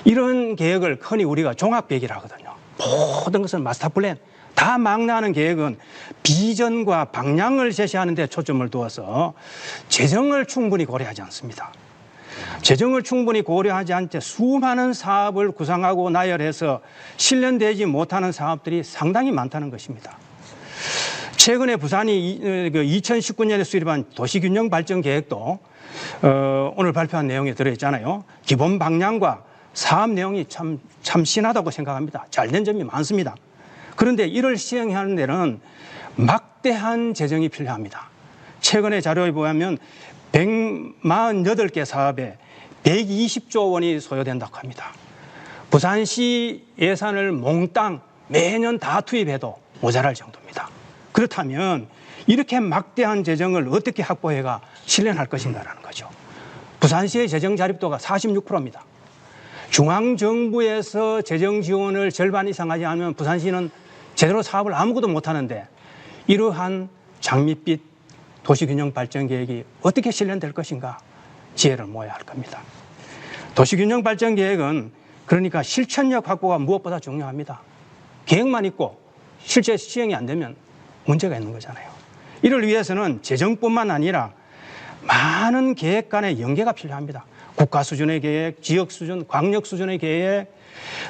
이런 계획을 흔히 우리가 종합계획이라 하거든요. 모든 것은 마스터 플랜, 다 망라하는 계획은 비전과 방향을 제시하는 데 초점을 두어서 재정을 충분히 고려하지 않습니다. 재정을 충분히 고려하지 않되 수많은 사업을 구상하고 나열해서 실현되지 못하는 사업들이 상당히 많다는 것입니다. 최근에 부산이 2019년에 수립한 도시균형발전계획도 오늘 발표한 내용에 들어있잖아요. 기본 방향과 사업 내용이 참 신하다고 생각합니다. 잘된 점이 많습니다. 그런데 이를 시행하는 데는 막대한 재정이 필요합니다. 최근에 자료에 보면 148개 사업에 120조 원이 소요된다고 합니다. 부산시 예산을 몽땅 매년 다 투입해도 모자랄 정도입니다. 그렇다면 이렇게 막대한 재정을 어떻게 확보해가 실현할 것인가라는 거죠. 부산시의 재정 자립도가 46%입니다. 중앙정부에서 재정 지원을 절반 이상 하지 않으면 부산시는 제대로 사업을 아무것도 못하는데 이러한 장밋빛 도시균형발전계획이 어떻게 실현될 것인가 지혜를 모아야 할 겁니다. 도시균형발전계획은 그러니까 실천력 확보가 무엇보다 중요합니다. 계획만 있고 실제 시행이 안 되면 문제가 있는 거잖아요. 이를 위해서는 재정뿐만 아니라 많은 계획 간의 연계가 필요합니다. 국가 수준의 계획, 지역 수준, 광역 수준의 계획,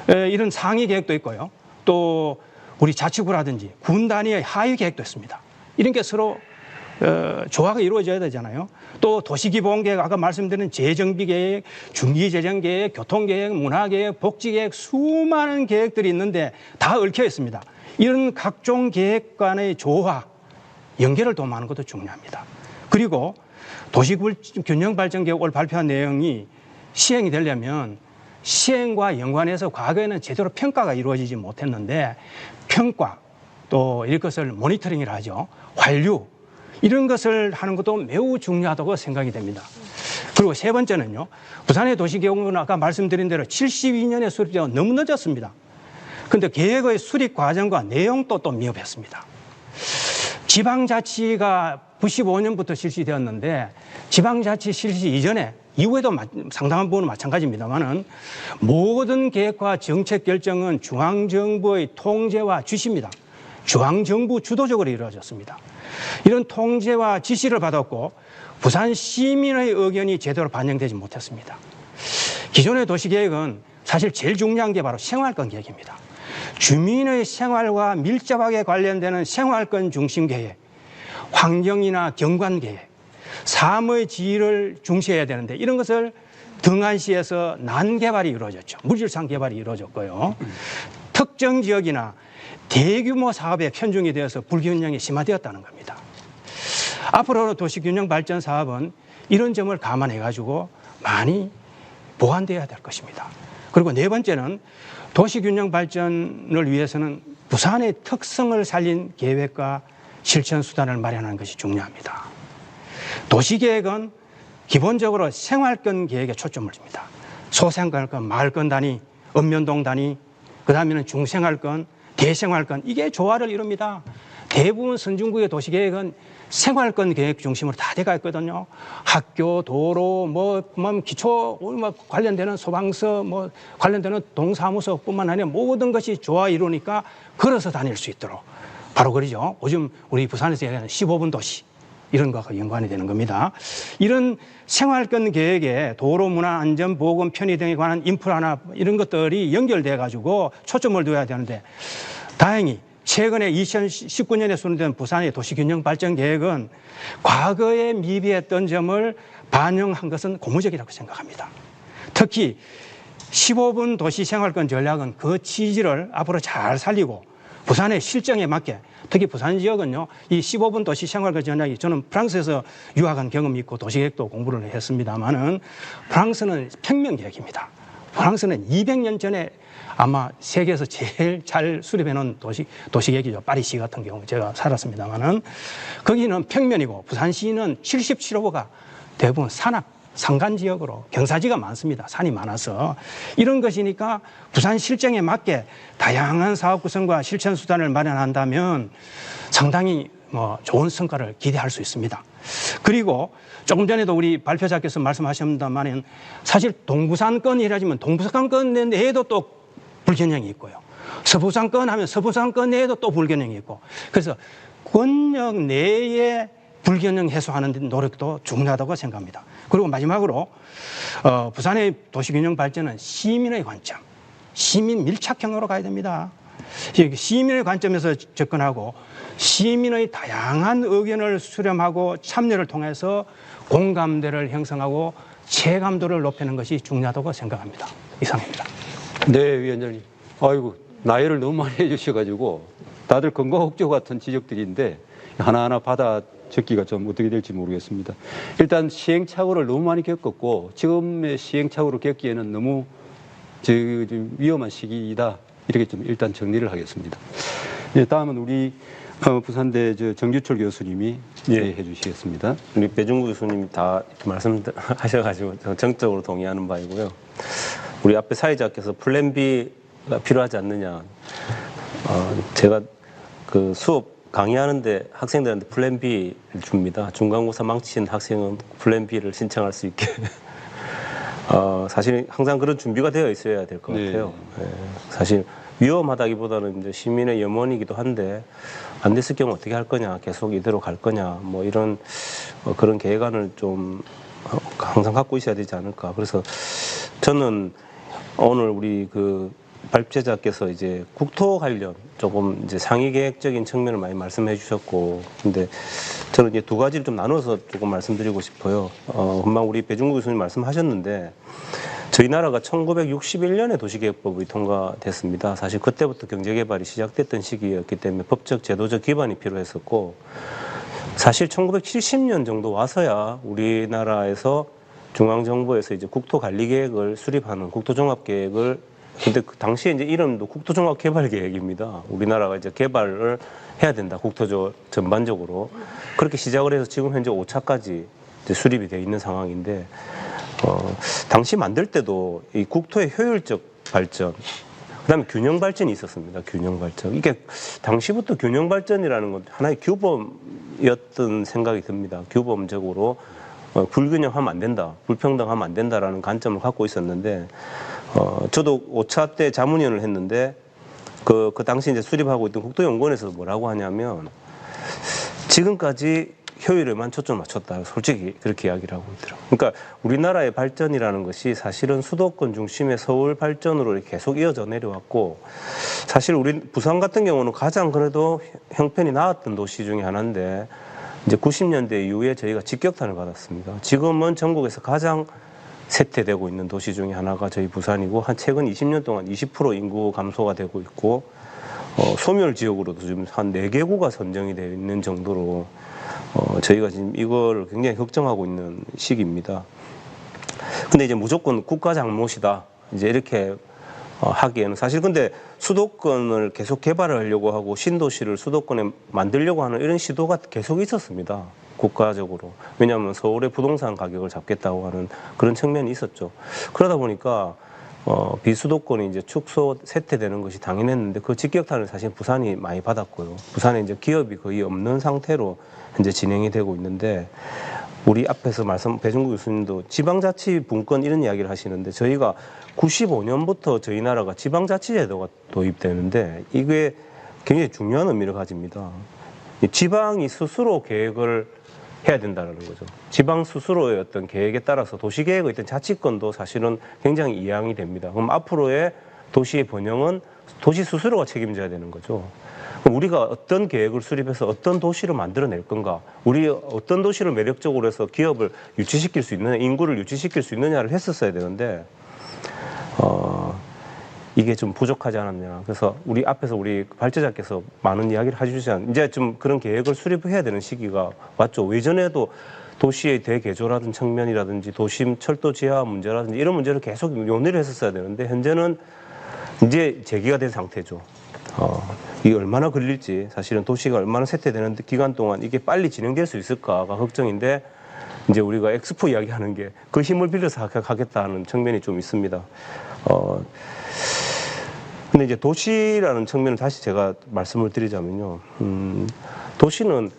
이런 상위 계획도 있고요. 또 우리 자치구라든지 군 단위의 하위 계획도 있습니다. 이런 게 서로 조화가 이루어져야 되잖아요. 또 도시기본계획, 아까 말씀드린 재정비계획, 중기재정계획, 교통계획, 문화계획, 복지계획, 수많은 계획들이 있는데 다 얽혀 있습니다. 이런 각종 계획 간의 조화, 연계를 도모하는 것도 중요합니다. 그리고 도시균형발전계획을 발표한 내용이 시행이 되려면 시행과 연관해서 과거에는 제대로 평가가 이루어지지 못했는데 평가, 또 이것을 모니터링이라 하죠. 관류, 이런 것을 하는 것도 매우 중요하다고 생각이 됩니다. 그리고 세 번째는요. 부산의 도시계획은 아까 말씀드린 대로 72년에 수립되어 너무 늦었습니다. 그런데 계획의 수립 과정과 내용도 또 미흡했습니다. 지방자치가 95년부터 실시되었는데 지방자치 실시 이전에 이후에도 상당한 부분은 마찬가지입니다만은 모든 계획과 정책 결정은 중앙정부의 통제와 지시입니다. 중앙정부 주도적으로 이루어졌습니다. 이런 통제와 지시를 받았고 부산 시민의 의견이 제대로 반영되지 못했습니다. 기존의 도시계획은 사실 제일 중요한 게 바로 생활권 계획입니다. 주민의 생활과 밀접하게 관련되는 생활권 중심 계획, 환경이나 경관 계획, 삶의 질을 중시해야 되는데 이런 것을 등한시에서 난개발이 이루어졌죠. 물질상 개발이 이루어졌고요. 특정 지역이나 대규모 사업에 편중이 되어서 불균형이 심화되었다는 겁니다. 앞으로 도시균형 발전 사업은 이런 점을 감안해가지고 많이 보완되어야 될 것입니다. 그리고 네 번째는 도시균형 발전을 위해서는 부산의 특성을 살린 계획과 실천 수단을 마련하는 것이 중요합니다. 도시계획은 기본적으로 생활권 계획에 초점을 줍니다. 소생활권, 마을권 단위, 읍면동 단위, 그 다음에는 중생활권, 대생활권, 이게 조화를 이룹니다. 대부분 선진국의 도시계획은 생활권 계획 중심으로 다 돼가 있거든요. 학교, 도로, 기초 관련되는 소방서, 관련되는 동사무소뿐만 아니라 모든 것이 조화 이루니까 걸어서 다닐 수 있도록 바로 그러죠. 요즘 우리 부산에서 얘기하는 15분 도시 이런 것과 연관이 되는 겁니다. 이런 생활권 계획에 도로, 문화, 안전, 보건, 편의 등에 관한 인프라나 이런 것들이 연결돼 가지고 초점을 둬야 되는데 다행히 최근에 2019년에 수립된 부산의 도시균형 발전 계획은 과거에 미비했던 점을 반영한 것은 고무적이라고 생각합니다. 특히 15분 도시 생활권 전략은 그 취지를 앞으로 잘 살리고 부산의 실정에 맞게 특히 부산 지역은요, 이 15분 도시 생활권 전략이 저는 프랑스에서 유학한 경험이 있고 도시계획도 공부를 했습니다만은 프랑스는 평면 계획입니다. 프랑스는 200년 전에 아마 세계에서 제일 잘 수립해 놓은 도시계획이죠. 파리시 같은 경우 제가 살았습니다만은 거기는 평면이고 부산시는 77호가 대부분 산간 지역으로 경사지가 많습니다. 산이 많아서 이런 것이니까 부산 실정에 맞게 다양한 사업 구성과 실천 수단을 마련한다면 상당히 좋은 성과를 기대할 수 있습니다. 그리고 조금 전에도 우리 발표자께서 말씀하셨습니다만 사실 동부산권이라지만 동부산권 내에도 또 불균형이 있고요. 서부산권 하면 서부산권 내에도 또 불균형이 있고 그래서 권역 내에 불균형 해소하는 노력도 중요하다고 생각합니다. 그리고 마지막으로 부산의 도시균형 발전은 시민의 관점, 시민 밀착형으로 가야 됩니다. 시민의 관점에서 접근하고 시민의 다양한 의견을 수렴하고 참여를 통해서 공감대를 형성하고 체감도를 높이는 것이 중요하다고 생각합니다. 이상입니다. 네, 위원장님. 아이고, 나열을 너무 많이 해주셔가지고 다들 건강혹조 같은 지적들인데 하나하나 받아 적기가 좀 어떻게 될지 모르겠습니다. 일단 시행착오를 너무 많이 겪었고 지금의 시행착오를 겪기에는 너무 좀 위험한 시기이다. 이렇게 좀 일단 정리를 하겠습니다. 네, 다음은 우리 부산대 정규철 교수님이 해주시겠습니다. 우리 배중구 교수님이 다 이렇게 말씀하셔가지고 정적으로 동의하는 바이고요. 우리 앞에 사회자께서 플랜 B가 필요하지 않느냐. 제가 그 수업 강의하는데 학생들한테 플랜 B를 줍니다. 중간고사 망친 학생은 플랜 B를 신청할 수 있게. 사실 항상 그런 준비가 되어 있어야 될 것 같아요. 네. 사실 위험하다기보다는 이제 시민의 염원이기도 한데 안 됐을 경우 어떻게 할 거냐, 계속 이대로 갈 거냐, 이런 그런 계획안을 좀 항상 갖고 있어야 되지 않을까. 그래서 저는 오늘 우리 그 발표자께서 이제 국토 관련 조금 이제 상위 계획적인 측면을 많이 말씀해 주셨고, 근데 저는 이제 두 가지를 좀 나눠서 조금 말씀드리고 싶어요. 금방 우리 배중구 교수님 말씀하셨는데, 저희 나라가 1961년에 도시계획법이 통과됐습니다. 사실 그때부터 경제개발이 시작됐던 시기였기 때문에 법적, 제도적 기반이 필요했었고, 사실 1970년 정도 와서야 우리나라에서 중앙정부에서 이제 국토관리계획을 수립하는 국토종합계획을, 근데 그 당시에 이제 이름도 국토종합개발계획입니다. 우리나라가 이제 개발을 해야 된다, 국토 전반적으로. 그렇게 시작을 해서 지금 현재 5차까지 이제 수립이 되어 있는 상황인데, 당시 만들 때도 이 국토의 효율적 발전, 그다음에 균형 발전이 있었습니다. 균형 발전. 이게 당시부터 균형 발전이라는 건 하나의 규범이었던 생각이 듭니다. 규범적으로 불균형하면 안 된다, 불평등하면 안 된다라는 관점을 갖고 있었는데, 저도 5차 때 자문위원을 했는데 그 당시 이제 수립하고 있던 국토연구원에서 뭐라고 하냐면 지금까지 효율에만 초점을 맞췄다. 솔직히 그렇게 이야기를 하고 있더라고요. 그러니까 우리나라의 발전이라는 것이 사실은 수도권 중심의 서울 발전으로 계속 이어져 내려왔고, 사실 우리 부산 같은 경우는 가장 그래도 형편이 나았던 도시 중에 하나인데 이제 90년대 이후에 저희가 직격탄을 받았습니다. 지금은 전국에서 가장 쇠퇴되고 있는 도시 중에 하나가 저희 부산이고, 한 최근 20년 동안 20% 인구 감소가 되고 있고, 소멸 지역으로도 지금 한 4개구가 선정이 되어 있는 정도로 저희가 지금 이걸 굉장히 걱정하고 있는 시기입니다. 근데 이제 무조건 국가 잘못이다, 이제 이렇게 하기에는 사실 근데 수도권을 계속 개발을 하려고 하고 신도시를 수도권에 만들려고 하는 이런 시도가 계속 있었습니다. 국가적으로. 왜냐하면 서울의 부동산 가격을 잡겠다고 하는 그런 측면이 있었죠. 그러다 보니까 비수도권이 이제 축소 쇠퇴되는 것이 당연했는데 그 직격탄을 사실 부산이 많이 받았고요. 부산에 이제 기업이 거의 없는 상태로 현재 진행이 되고 있는데 우리 앞에서 배종국 교수님도 지방자치 분권 이런 이야기를 하시는데 저희가 95년부터 저희 나라가 지방자치제도가 도입되는데 이게 굉장히 중요한 의미를 가집니다. 지방이 스스로 계획을 해야 된다는 거죠. 지방 스스로의 어떤 계획에 따라서 도시계획의 어떤 자치권도 사실은 굉장히 이양이 됩니다. 그럼 앞으로의 도시의 번영은 도시 스스로가 책임져야 되는 거죠. 그럼 우리가 어떤 계획을 수립해서 어떤 도시를 만들어낼 건가, 우리 어떤 도시를 매력적으로 해서 기업을 유치시킬 수 있느냐, 인구를 유치시킬 수 있느냐를 했었어야 되는데 이게 좀 부족하지 않았냐. 그래서 우리 앞에서 우리 발제자께서 많은 이야기를 해주시지 않, 이제 좀 그런 계획을 수립해야 되는 시기가 왔죠. 예전에도 도시의 대개조라든 측면이라든지 도심 철도 지하 문제라든지 이런 문제를 계속 논의를 했었어야 되는데 현재는 이제 제기가 된 상태죠. 이게 얼마나 걸릴지 사실은 도시가 얼마나 쇠퇴되는 기간 동안 이게 빨리 진행될 수 있을까가 걱정인데 이제 우리가 엑스포 이야기하는 게 그 힘을 빌려서 하겠다는 측면이 좀 있습니다. 근데 이제 도시라는 측면을 다시 제가 말씀을 드리자면요. 도시는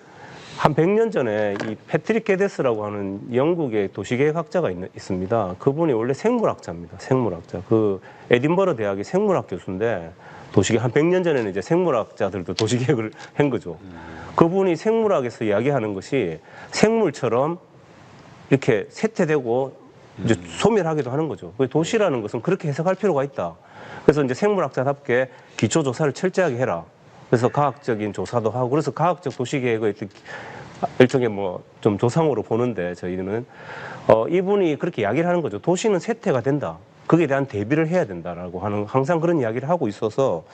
한 100년 전에 이 패트릭 게데스라고 하는 영국의 도시계획학자가 있습니다. 그분이 원래 생물학자입니다. 생물학자. 그 에딘버러 대학의 생물학 교수인데 도시계획 한 100년 전에는 이제 생물학자들도 도시계획을 한 거죠. 그분이 생물학에서 이야기하는 것이 생물처럼 이렇게 쇠퇴되고 이제 소멸하기도 하는 거죠. 도시라는 것은 그렇게 해석할 필요가 있다. 그래서 이제 생물학자답게 기초조사를 철저하게 해라. 그래서 과학적인 조사도 하고, 그래서 과학적 도시계획의 일종의 뭐 좀 조상으로 보는데 저희는 이분이 그렇게 이야기를 하는 거죠. 도시는 쇠퇴가 된다. 거기에 대한 대비를 해야 된다라고 하는 항상 그런 이야기를 하고 있어서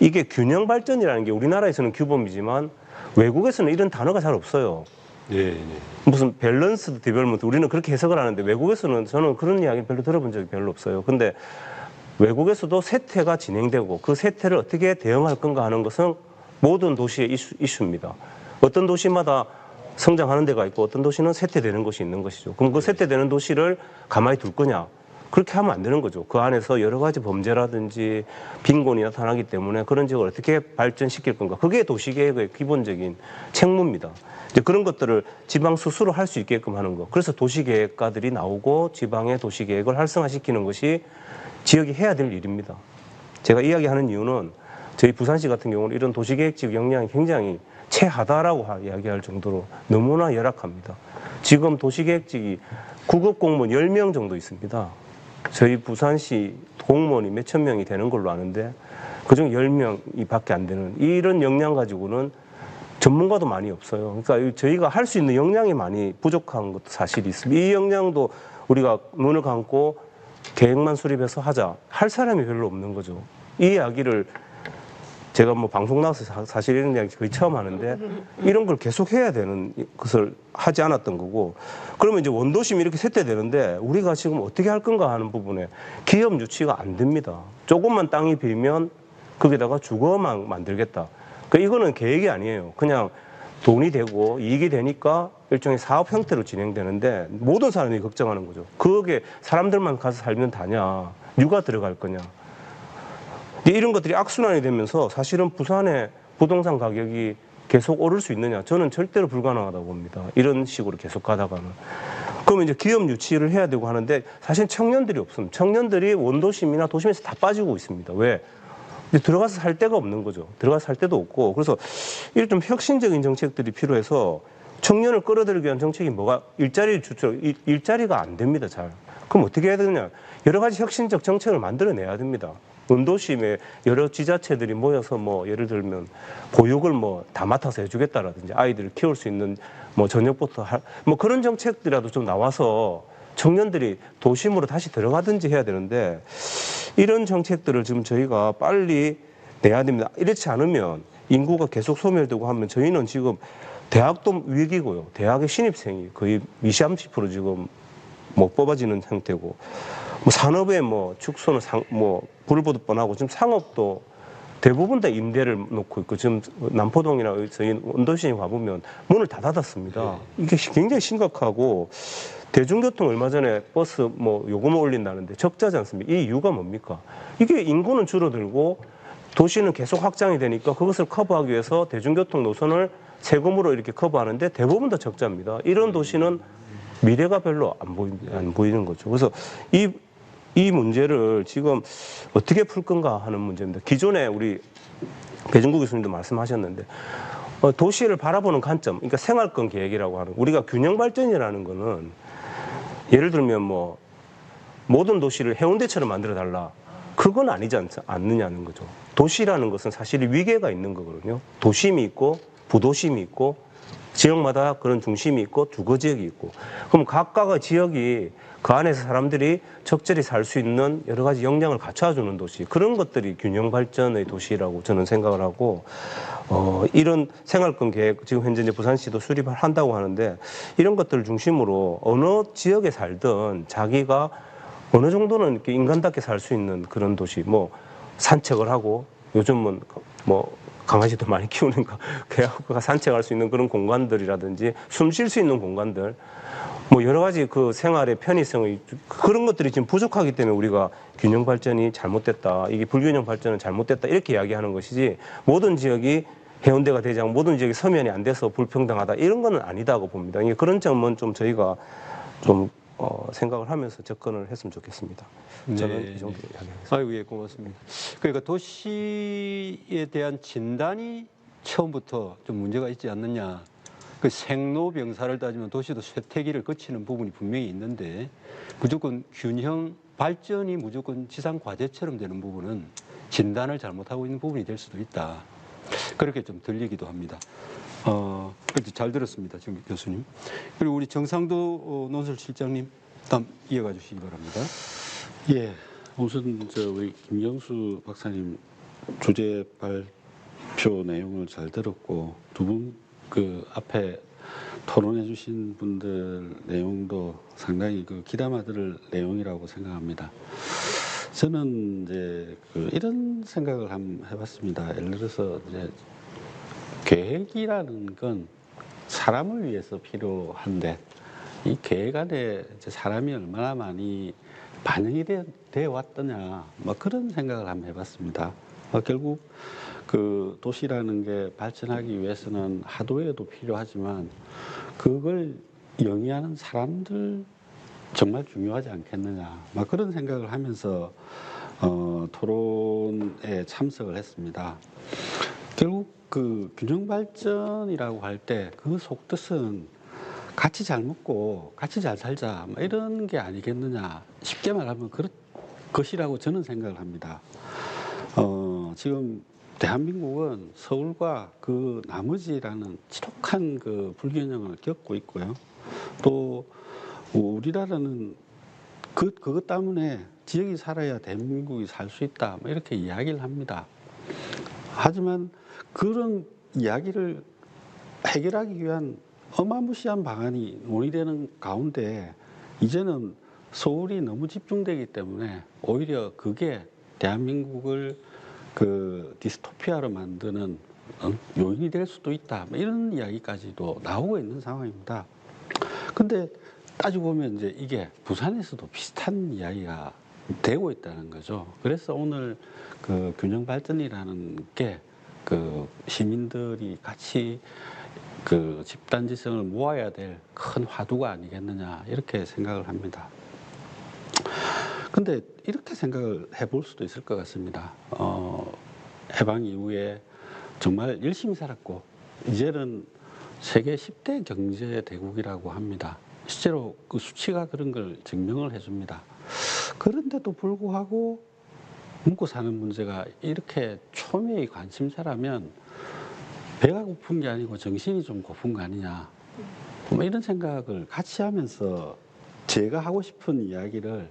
이게 균형 발전이라는 게 우리나라에서는 규범이지만 외국에서는 이런 단어가 잘 없어요. 네, 네. 무슨 밸런스드 디벨롭먼트 우리는 그렇게 해석을 하는데 외국에서는 저는 그런 이야기 별로 들어본 적이 별로 없어요. 근데 외국에서도 쇠퇴가 진행되고 그 쇠퇴를 어떻게 대응할 건가 하는 것은 모든 도시의 이슈입니다. 어떤 도시마다 성장하는 데가 있고 어떤 도시는 쇠퇴되는 곳이 있는 것이죠. 그럼 그 쇠퇴되는 도시를 가만히 둘 거냐? 그렇게 하면 안 되는 거죠. 그 안에서 여러 가지 범죄라든지 빈곤이 나타나기 때문에 그런 지역을 어떻게 발전시킬 건가. 그게 도시계획의 기본적인 책무입니다. 이제 그런 것들을 지방 스스로 할 수 있게끔 하는 거. 그래서 도시계획가들이 나오고 지방의 도시계획을 활성화시키는 것이 지역이 해야 될 일입니다. 제가 이야기하는 이유는 저희 부산시 같은 경우는 이런 도시계획지역 역량이 굉장히 최하다라고 이야기할 정도로 너무나 열악합니다. 지금 도시계획직이 9급 공무원 10명 정도 있습니다. 저희 부산시 공무원이 몇천 명이 되는 걸로 아는데 그중 10명이 밖에 안 되는 이런 역량 가지고는 전문가도 많이 없어요. 그러니까 저희가 할 수 있는 역량이 많이 부족한 것도 사실이 있습니다. 이 역량도 우리가 눈을 감고 계획만 수립해서 하자. 할 사람이 별로 없는 거죠. 이 이야기를 제가 뭐 방송 나와서 사실 이런 이야기 거의 처음 하는데 이런 걸 계속 해야 되는 것을 하지 않았던 거고 그러면 이제 원도심이 이렇게 쇠퇴되는데 우리가 지금 어떻게 할 건가 하는 부분에 기업 유치가 안 됩니다. 조금만 땅이 비면 거기다가 주거만 만들겠다. 그러니까 이거는 계획이 아니에요. 그냥 돈이 되고 이익이 되니까 일종의 사업 형태로 진행되는데 모든 사람이 걱정하는 거죠. 그게 사람들만 가서 살면 다냐. 누가 들어갈 거냐. 이런 것들이 악순환이 되면서 사실은 부산의 부동산 가격이 계속 오를 수 있느냐. 저는 절대로 불가능하다고 봅니다. 이런 식으로 계속 가다가는. 그러면 이제 기업 유치를 해야 되고 하는데 사실 청년들이 없습니다. 청년들이 원도심이나 도심에서 다 빠지고 있습니다. 왜? 들어가서 살 데가 없는 거죠. 들어가서 살 데도 없고. 그래서 이런 좀 혁신적인 정책들이 필요해서 청년을 끌어들이기 위한 정책이 뭐가 일자리를 주죠. 일자리가 안 됩니다. 잘. 그럼 어떻게 해야 되느냐. 여러 가지 혁신적 정책을 만들어내야 됩니다. 원도심에 여러 지자체들이 모여서 뭐 예를 들면 보육을 뭐 다 맡아서 해주겠다라든지 아이들을 키울 수 있는 뭐 저녁부터 뭐 그런 정책들이라도 좀 나와서 청년들이 도심으로 다시 들어가든지 해야 되는데 이런 정책들을 지금 저희가 빨리 내야 됩니다. 이렇지 않으면 인구가 계속 소멸되고 하면 저희는 지금 대학도 위기고요. 대학의 신입생이 거의 20, 30% 지금 못 뽑아지는 상태고 뭐 산업의 뭐 축소는 뭐 불을 보듯 뻔하고 지금 상업도 대부분 다 임대를 놓고 있고 지금 남포동이나 저희 원도시에 가보면 문을 다 닫았습니다. 이게 굉장히 심각하고 대중교통 얼마 전에 버스 뭐 요금을 올린다는데 적자지 않습니까? 이 이유가 뭡니까? 이게 인구는 줄어들고 도시는 계속 확장이 되니까 그것을 커버하기 위해서 대중교통 노선을 세금으로 이렇게 커버하는데 대부분 다 적자입니다. 이런 도시는 미래가 별로 안 보이는 거죠. 그래서 이 문제를 지금 어떻게 풀 건가 하는 문제입니다. 기존에 우리 배준국 교수님도 말씀하셨는데 도시를 바라보는 관점, 그러니까 생활권 계획이라고 하는 우리가 균형 발전이라는 거는 예를 들면 뭐 모든 도시를 해운대처럼 만들어 달라. 그건 아니지 않느냐는 거죠. 도시라는 것은 사실 위계가 있는 거거든요. 도심이 있고 부도심이 있고 지역마다 그런 중심이 있고 주거 지역이 있고 그럼 각각의 지역이 그 안에서 사람들이 적절히 살 수 있는 여러 가지 역량을 갖춰주는 도시 그런 것들이 균형 발전의 도시라고 저는 생각을 하고 이런 생활권 계획 지금 현재 이제 부산시도 수립을 한다고 하는데 이런 것들을 중심으로 어느 지역에 살든 자기가 어느 정도는 이렇게 인간답게 살 수 있는 그런 도시 뭐 산책을 하고 요즘은 뭐 강아지도 많이 키우는 개가 산책할 수 있는 그런 공간들이라든지 숨 쉴 수 있는 공간들 뭐 여러 가지 그 생활의 편의성의 그런 것들이 지금 부족하기 때문에 우리가 균형 발전이 잘못됐다. 이게 불균형 발전은 잘못됐다. 이렇게 이야기하는 것이지 모든 지역이 해운대가 되지 않고 모든 지역이 서면이 안 돼서 불평등하다. 이런 거는 아니다고 봅니다. 그런 점은 좀 저희가 좀 생각을 하면서 접근을 했으면 좋겠습니다. 저는 이 정도 이야기하겠습니다. 아이고, 예, 고맙습니다. 그러니까 도시에 대한 진단이 처음부터 좀 문제가 있지 않느냐. 그 생로병사를 따지면 도시도 쇠퇴기를 거치는 부분이 분명히 있는데 무조건 균형 발전이 무조건 지상 과제처럼 되는 부분은 진단을 잘못하고 있는 부분이 될 수도 있다. 그렇게 좀 들리기도 합니다. 잘 들었습니다, 정 교수님. 그리고 우리 정상도 논설실장님, 다음 이어가 주시기 바랍니다. 예, 우선 우리 김경수 박사님 주제 발표 내용을 잘 들었고 두 분 그 앞에 토론해 주신 분들 내용도 상당히 그 귀담아 들을 내용이라고 생각합니다. 저는 이제 이런 생각을 한번 해봤습니다. 예를 들어서 이제 계획이라는 건 사람을 위해서 필요한데 이 계획 안에 이제 사람이 얼마나 많이 반영이 되어 왔더냐 뭐 그런 생각을 한번 해봤습니다. 결국 그 도시라는 게 발전하기 위해서는 하드웨어도 필요하지만 그걸 영위하는 사람들 정말 중요하지 않겠느냐 막 그런 생각을 하면서 토론에 참석을 했습니다. 결국 그 균형 발전이라고 할 때 그 속뜻은 같이 잘 먹고 같이 잘 살자 뭐 이런 게 아니겠느냐 쉽게 말하면 그런 것이라고 저는 생각을 합니다. 지금 대한민국은 서울과 그 나머지라는 지독한 그 불균형을 겪고 있고요. 또 우리나라는 그것 때문에 지역이 살아야 대한민국이 살 수 있다 뭐 이렇게 이야기를 합니다. 하지만 그런 이야기를 해결하기 위한 어마무시한 방안이 논의되는 가운데 이제는 서울이 너무 집중되기 때문에 오히려 그게 대한민국을 그 디스토피아로 만드는 요인이 될 수도 있다. 이런 이야기까지도 나오고 있는 상황입니다. 근데 따지고 보면 이제 이게 부산에서도 비슷한 이야기가 되고 있다는 거죠. 그래서 오늘 그 균형 발전이라는 게 그 시민들이 같이 그 집단지성을 모아야 될 큰 화두가 아니겠느냐 이렇게 생각을 합니다. 근데 이렇게 생각을 해볼 수도 있을 것 같습니다. 해방 이후에 정말 열심히 살았고 이제는 세계 10대 경제 대국이라고 합니다. 실제로 그 수치가 그런 걸 증명을 해줍니다. 그런데도 불구하고 먹고 사는 문제가 이렇게 초미의 관심사라면 배가 고픈 게 아니고 정신이 좀 고픈 거 아니냐 뭐 이런 생각을 같이 하면서 제가 하고 싶은 이야기를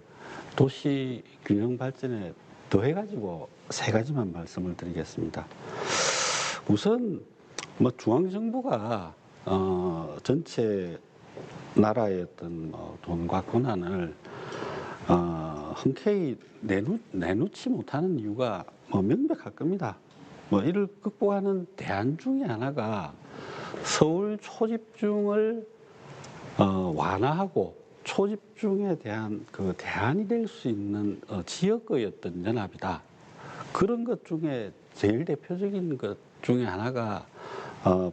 도시 균형 발전에 더해가지고 세 가지만 말씀을 드리겠습니다. 우선 뭐 중앙정부가 전체 나라의 어떤 돈과 권한을 흔쾌히 내놓지 못하는 이유가 뭐 명백할 겁니다. 뭐 이를 극복하는 대안 중에 하나가 서울 초집중을 완화하고 초집중에 대한 그 대안이 될 수 있는 지역의 어떤 연합이다. 그런 것 중에 제일 대표적인 것 중에 하나가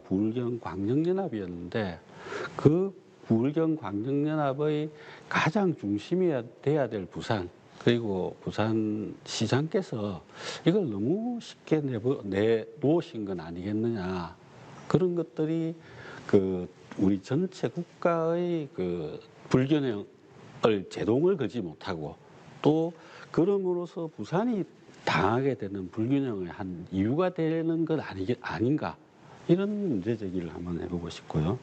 부울경 광역연합이었는데 그 부울경 광역연합의 가장 중심이 돼야 될 부산 그리고 부산시장께서 이걸 너무 쉽게 내놓으신 건 아니겠느냐. 그런 것들이 그 우리 전체 국가의 그 불균형을 제동을 걸지 못하고 또 그럼으로써 부산이 당하게 되는 불균형의 한 이유가 되는 건 아닌가. 이런 문제 제기를 한번 해보고 싶고요.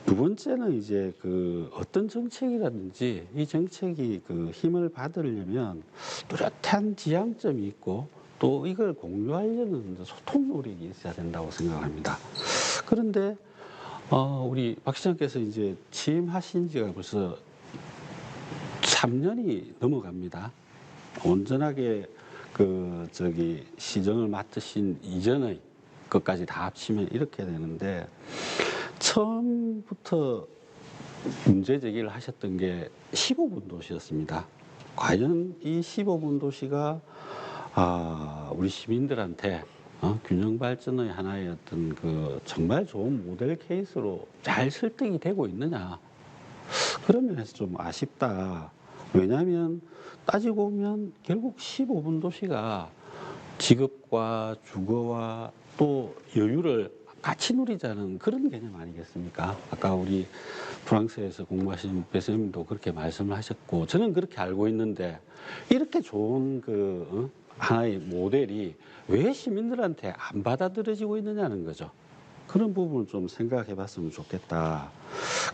두 번째는 이제 그 어떤 정책이라든지 이 정책이 그 힘을 받으려면 뚜렷한 지향점이 있고 또 이걸 공유하려는 소통 노력이 있어야 된다고 생각합니다. 그런데 우리 박 시장께서 이제 취임하신 지가 벌써 3년이 넘어갑니다. 온전하게 시정을 맡으신 이전의 것까지 다 합치면 이렇게 되는데 처음부터 문제 제기를 하셨던 게 15분 도시였습니다. 과연 이 15분 도시가 우리 시민들한테 균형 발전의 하나의 어떤 그 정말 좋은 모델 케이스로 잘 설득이 되고 있느냐. 그런 면에서 좀 아쉽다. 왜냐하면 따지고 보면 결국 15분 도시가 직업과 주거와 또 여유를 같이 누리자는 그런 개념 아니겠습니까? 아까 우리 프랑스에서 공부하신 배쌤도 그렇게 말씀을 하셨고 저는 그렇게 알고 있는데 이렇게 좋은 하나의 모델이 왜 시민들한테 안 받아들여지고 있느냐는 거죠. 그런 부분을 좀 생각해 봤으면 좋겠다.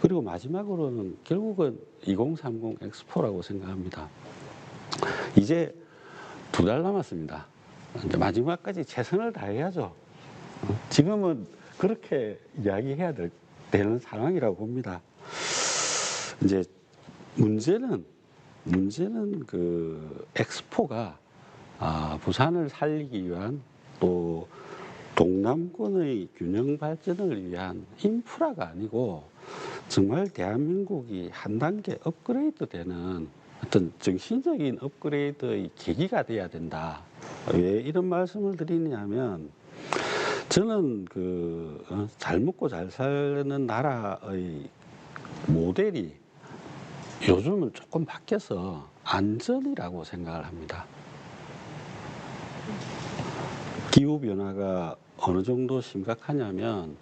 그리고 마지막으로는 결국은 2030 엑스포라고 생각합니다. 이제 2달 남았습니다. 이제 마지막까지 최선을 다해야죠. 지금은 그렇게 이야기해야 되는 상황이라고 봅니다. 이제 문제는 그 엑스포가 부산을 살리기 위한 또 동남권의 균형 발전을 위한 인프라가 아니고 정말 대한민국이 한 단계 업그레이드 되는 어떤 정신적인 업그레이드의 계기가 돼야 된다. 왜 이런 말씀을 드리냐면 저는 잘 먹고 잘 사는 나라의 모델이 요즘은 조금 바뀌어서 안전이라고 생각을 합니다. 기후변화가 어느 정도 심각하냐면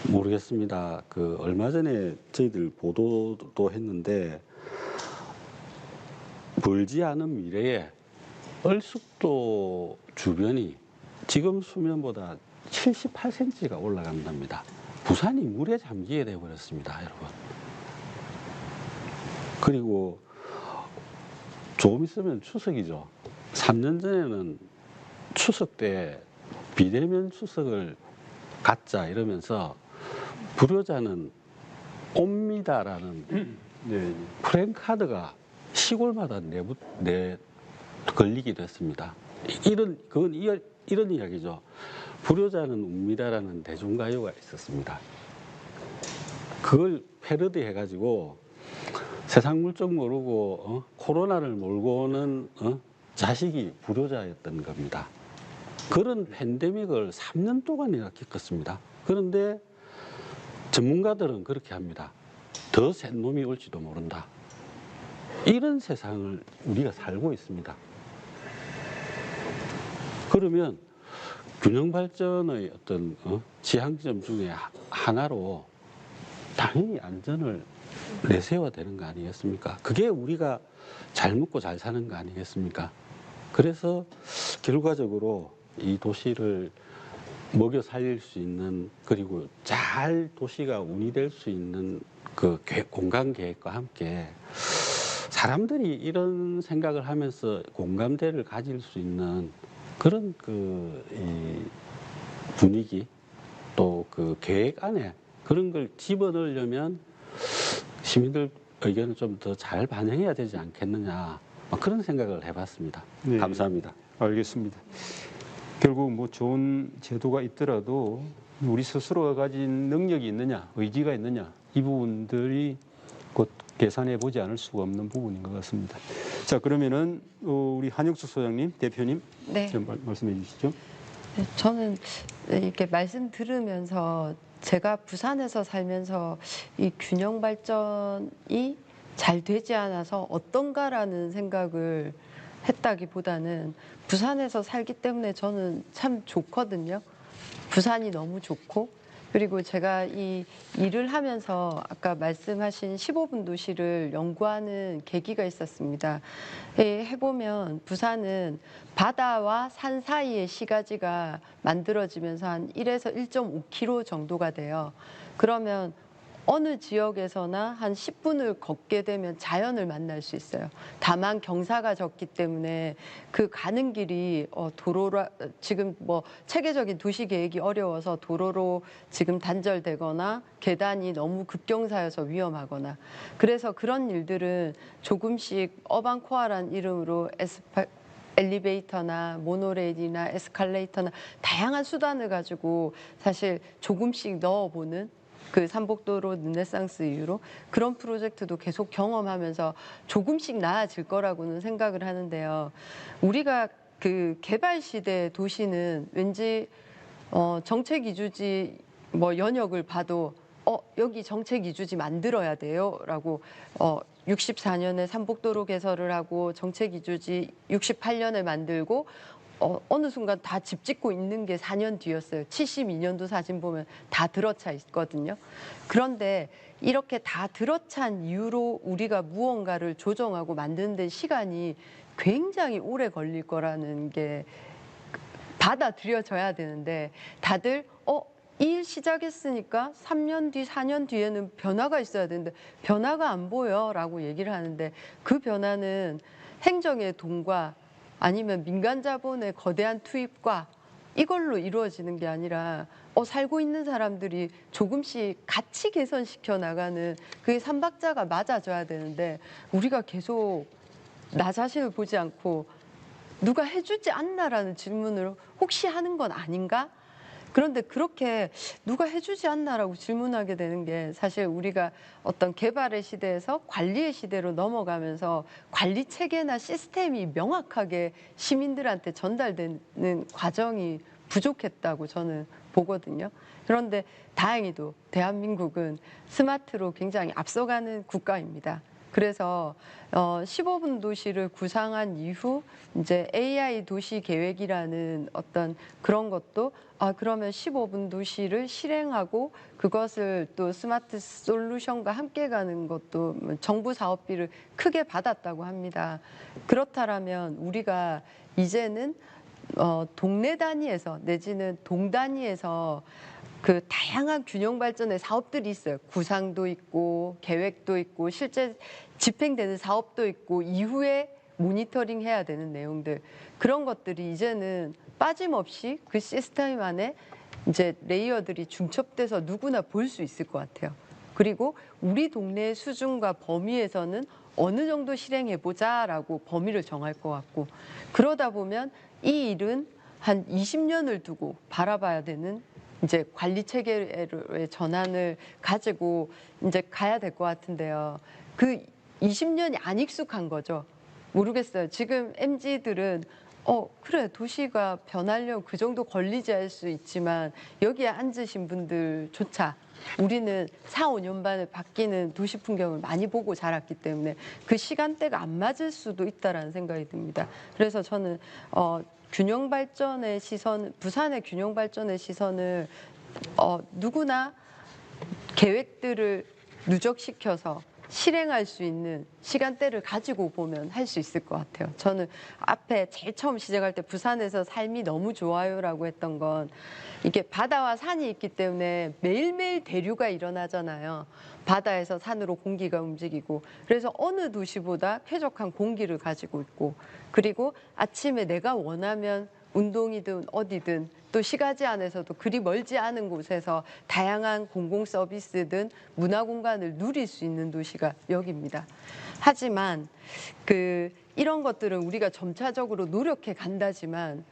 모르겠습니다. 얼마 전에 저희들 보도도 했는데 멀지 않은 미래에 얼숙도 주변이 지금 수면보다 78cm가 올라간답니다. 부산이 물에 잠기게 되어버렸습니다, 여러분. 그리고 조금 있으면 추석이죠. 3년 전에는 추석 때 비대면 추석을 갖자 이러면서 불효자는 옵니다라는 프랜카드가 시골마다 걸리기도 했습니다. 이런 이야기죠. 불효자는 옵니다라는 대중가요가 있었습니다. 그걸 패러디 해가지고 세상 물정 모르고 코로나를 몰고 오는 자식이 불효자였던 겁니다. 그런 팬데믹을 3년 동안이나 겪었습니다. 그런데 전문가들은 그렇게 합니다. 더 센 놈이 올지도 모른다. 이런 세상을 우리가 살고 있습니다. 그러면 균형 발전의 어떤 지향점 중에 하나로 당연히 안전을 내세워야 되는 거 아니겠습니까? 그게 우리가 잘 먹고 잘 사는 거 아니겠습니까? 그래서 결과적으로 이 도시를 먹여 살릴 수 있는 그리고 잘 도시가 운이될 수 있는 공간 계획과 함께 사람들이 이런 생각을 하면서 공감대를 가질 수 있는 그런 이 분위기 또 계획 안에 그런 걸 집어넣으려면 시민들 의견을 좀 더 잘 반영해야 되지 않겠느냐 그런 생각을 해봤습니다. 네. 감사합니다. 알겠습니다. 결국 뭐 좋은 제도가 있더라도 우리 스스로가 가진 능력이 있느냐, 의지가 있느냐, 이 부분들이 곧 계산해 보지 않을 수가 없는 부분인 것 같습니다. 자, 그러면은 우리 한혁수 소장님, 대표님, 네. 좀 말씀해 주시죠. 네, 저는 이렇게 말씀 들으면서 제가 부산에서 살면서 이 균형 발전이 잘 되지 않아서 어떤가라는 생각을 했다기보다는 부산에서 살기 때문에 저는 참 좋거든요. 부산이 너무 좋고, 그리고 제가 이 일을 하면서 아까 말씀하신 15분 도시를 연구하는 계기가 있었습니다. 해보면 부산은 바다와 산 사이에 시가지가 만들어지면서 한 1에서 1.5km 정도가 돼요. 그러면 어느 지역에서나 한 10분을 걷게 되면 자연을 만날 수 있어요. 다만 경사가 적기 때문에 그 가는 길이 도로라, 지금 뭐 체계적인 도시 계획이 어려워서 도로로 지금 단절되거나 계단이 너무 급경사여서 위험하거나, 그래서 그런 일들은 조금씩 어반코어란 이름으로 엘리베이터나 모노레일이나 에스컬레이터나 다양한 수단을 가지고 사실 조금씩 넣어보는, 그 삼복도로 르네상스 이후로 그런 프로젝트도 계속 경험하면서 조금씩 나아질 거라고는 생각을 하는데요. 우리가 그 개발 시대 도시는 왠지 정책 이주지 뭐 연역을 봐도 여기 정책 이주지 만들어야 돼요라고 64년에 삼복도로 개설을 하고 정책 이주지 68년에 만들고 어느 순간 다 집 짓고 있는 게 4년 뒤였어요. 72년도 사진 보면 다 들어차 있거든요. 그런데 이렇게 다 들어찬 이후로 우리가 무언가를 조정하고 만드는 데 시간이 굉장히 오래 걸릴 거라는 게 받아들여져야 되는데, 다들 이 일 시작했으니까 3년 뒤, 4년 뒤에는 변화가 있어야 되는데 변화가 안 보여라고 얘기를 하는데, 그 변화는 행정의 돈과 아니면 민간 자본의 거대한 투입과 이걸로 이루어지는 게 아니라 살고 있는 사람들이 조금씩 같이 개선시켜 나가는, 그게 삼박자가 맞아져야 되는데 우리가 계속 나 자신을 보지 않고 누가 해주지 않나라는 질문을 혹시 하는 건 아닌가? 그런데 그렇게 누가 해주지 않나라고 질문하게 되는 게 사실 우리가 어떤 개발의 시대에서 관리의 시대로 넘어가면서 관리 체계나 시스템이 명확하게 시민들한테 전달되는 과정이 부족했다고 저는 보거든요. 그런데 다행히도 대한민국은 스마트로 굉장히 앞서가는 국가입니다. 그래서 15분 도시를 구상한 이후 이제 AI 도시 계획이라는 어떤 그런 것도 그러면 15분 도시를 실행하고 그것을 또 스마트 솔루션과 함께 가는 것도 정부 사업비를 크게 받았다고 합니다. 그렇다면 우리가 이제는 동네 단위에서 내지는 동 단위에서 그 다양한 균형 발전의 사업들이 있어요. 구상도 있고 계획도 있고 실제 집행되는 사업도 있고 이후에 모니터링 해야 되는 내용들, 그런 것들이 이제는 빠짐없이 그 시스템 안에 이제 레이어들이 중첩돼서 누구나 볼 수 있을 것 같아요. 그리고 우리 동네의 수준과 범위에서는 어느 정도 실행해보자라고 범위를 정할 것 같고, 그러다 보면 이 일은 한 20년을 두고 바라봐야 되는 이제 관리 체계의 전환을 가지고 이제 가야 될 것 같은데요. 그 20년이 안 익숙한 거죠. 모르겠어요. 지금 MZ들은 그래 도시가 변하려면 그 정도 걸리지 할 수 있지만 여기에 앉으신 분들조차 우리는 4, 5년 만에 바뀌는 도시 풍경을 많이 보고 자랐기 때문에 그 시간대가 안 맞을 수도 있다라는 생각이 듭니다. 그래서 저는 균형 발전의 시선, 부산의 균형 발전의 시선을 누구나 계획들을 누적시켜서 실행할 수 있는 시간대를 가지고 보면 할 수 있을 것 같아요. 저는 앞에 제일 처음 시작할 때 부산에서 삶이 너무 좋아요라고 했던 건 이게 바다와 산이 있기 때문에 매일매일 대류가 일어나잖아요. 바다에서 산으로 공기가 움직이고, 그래서 어느 도시보다 쾌적한 공기를 가지고 있고, 그리고 아침에 내가 원하면 운동이든 어디든 또 시가지 안에서도 그리 멀지 않은 곳에서 다양한 공공 서비스든 문화 공간을 누릴 수 있는 도시가 여기입니다. 하지만 이런 것들은 우리가 점차적으로 노력해 간다지만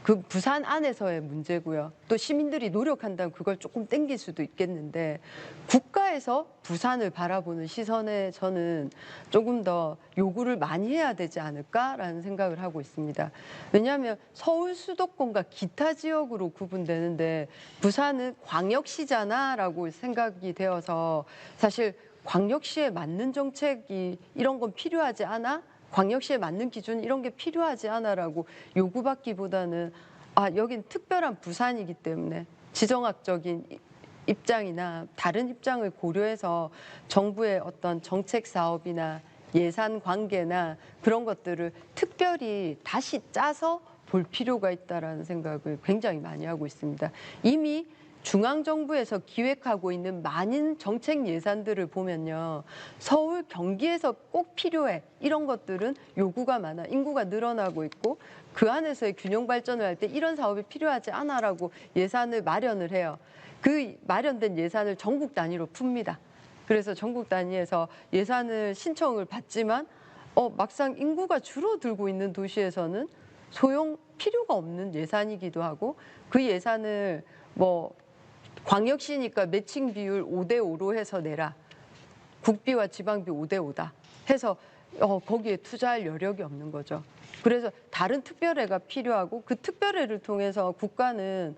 그 부산 안에서의 문제고요. 또 시민들이 노력한다면 그걸 조금 땡길 수도 있겠는데 국가에서 부산을 바라보는 시선에 저는 조금 더 요구를 많이 해야 되지 않을까라는 생각을 하고 있습니다. 왜냐하면 서울 수도권과 기타 지역으로 구분되는데 부산은 광역시잖아라고 생각이 되어서 사실 광역시에 맞는 정책이 이런 건 필요하지 않아? 광역시에 맞는 기준 이런 게 필요하지 않아라고 요구받기보다는 여긴 특별한 부산이기 때문에 지정학적인 입장이나 다른 입장을 고려해서 정부의 어떤 정책 사업이나 예산 관계나 그런 것들을 특별히 다시 짜서 볼 필요가 있다라는 생각을 굉장히 많이 하고 있습니다. 이미 중앙정부에서 기획하고 있는 많은 정책 예산들을 보면요. 서울, 경기에서 꼭 필요해. 이런 것들은 요구가 많아. 인구가 늘어나고 있고 그 안에서의 균형 발전을 할 때 이런 사업이 필요하지 않아라고 예산을 마련을 해요. 그 마련된 예산을 전국 단위로 풉니다. 그래서 전국 단위에서 예산을 신청을 받지만 막상 인구가 줄어들고 있는 도시에서는 소용 필요가 없는 예산이기도 하고 그 예산을 광역시니까 매칭 비율 5대5로 해서 내라. 국비와 지방비 5대5다. 해서 거기에 투자할 여력이 없는 거죠. 그래서 다른 특별회가 필요하고 그 특별회를 통해서 국가는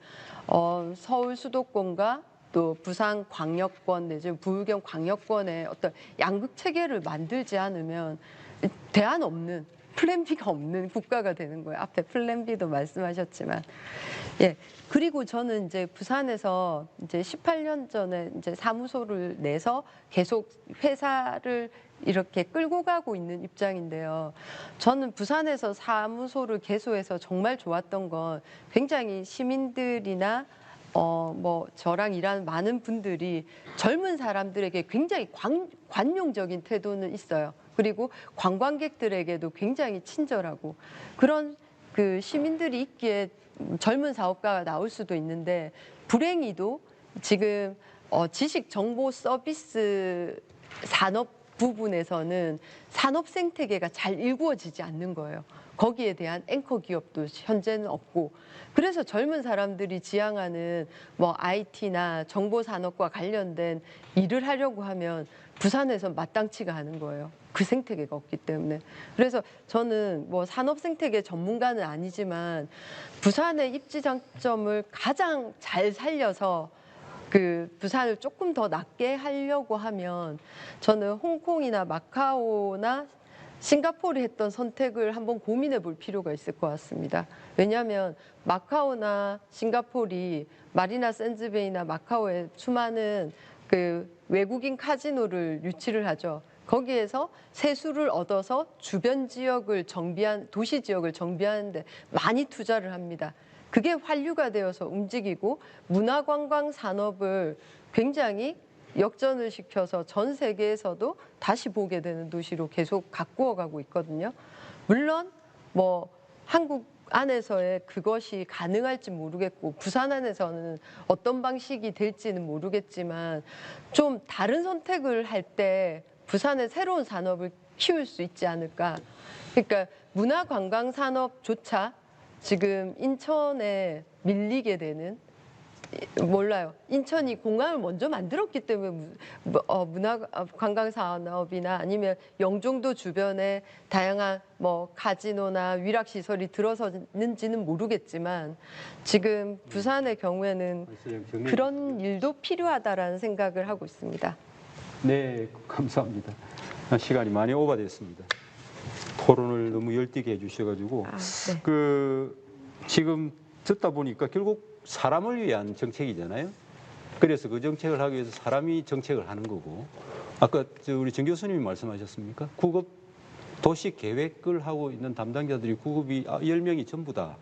서울 수도권과 또 부산 광역권 내지 부의경 광역권의 어떤 양극 체계를 만들지 않으면 대안 없는 플랜 B가 없는 국가가 되는 거예요. 앞에 플랜 B도 말씀하셨지만. 예. 그리고 저는 이제 부산에서 이제 18년 전에 이제 사무소를 내서 계속 회사를 이렇게 끌고 가고 있는 입장인데요. 저는 부산에서 사무소를 개소해서 정말 좋았던 건 굉장히 시민들이나 저랑 일하는 많은 분들이 젊은 사람들에게 굉장히 관용적인 태도는 있어요. 그리고 관광객들에게도 굉장히 친절하고 그런 그 시민들이 있기에 젊은 사업가가 나올 수도 있는데 불행히도 지금 지식 정보 서비스 산업 부분에서는 산업 생태계가 잘 일구어지지 않는 거예요. 거기에 대한 앵커 기업도 현재는 없고 그래서 젊은 사람들이 지향하는 IT나 정보 산업과 관련된 일을 하려고 하면 부산에서 마땅치가 않은 거예요. 그 생태계가 없기 때문에. 그래서 저는 산업 생태계 전문가는 아니지만 부산의 입지 장점을 가장 잘 살려서 그 부산을 조금 더 낫게 하려고 하면 저는 홍콩이나 마카오나 싱가포르이 했던 선택을 한번 고민해 볼 필요가 있을 것 같습니다. 왜냐하면 마카오나 싱가포르이 마리나 샌즈베이나 마카오에 수많은 그 외국인 카지노를 유치를 하죠. 거기에서 세수를 얻어서 주변 지역을 도시 지역을 정비하는데 많이 투자를 합니다. 그게 환류가 되어서 움직이고 문화관광 산업을 굉장히 역전을 시켜서 전 세계에서도 다시 보게 되는 도시로 계속 가꾸어 가고 있거든요. 물론 한국 안에서의 그것이 가능할지 모르겠고 부산 안에서는 어떤 방식이 될지는 모르겠지만 좀 다른 선택을 할 때 부산의 새로운 산업을 키울 수 있지 않을까. 그러니까 문화관광 산업조차 지금 인천에 밀리게 되는 몰라요. 인천이 공항을 먼저 만들었기 때문에 문화관광 산업이나 아니면 영종도 주변에 다양한 카지노나 위락시설이 들어서는지는 모르겠지만 지금 부산의 경우에는 그런 일도 필요하다라는 생각을 하고 있습니다. 네, 감사합니다. 시간이 많이 오버됐습니다. 토론을 너무 열띠게 해주셔가지고 네. 지금 듣다 보니까 결국 사람을 위한 정책이잖아요. 그래서 그 정책을 하기 위해서 사람이 정책을 하는 거고 아까 우리 정 교수님이 말씀하셨습니까? 구급 도시 계획을 하고 있는 담당자들이 구급이 10명이 전부다.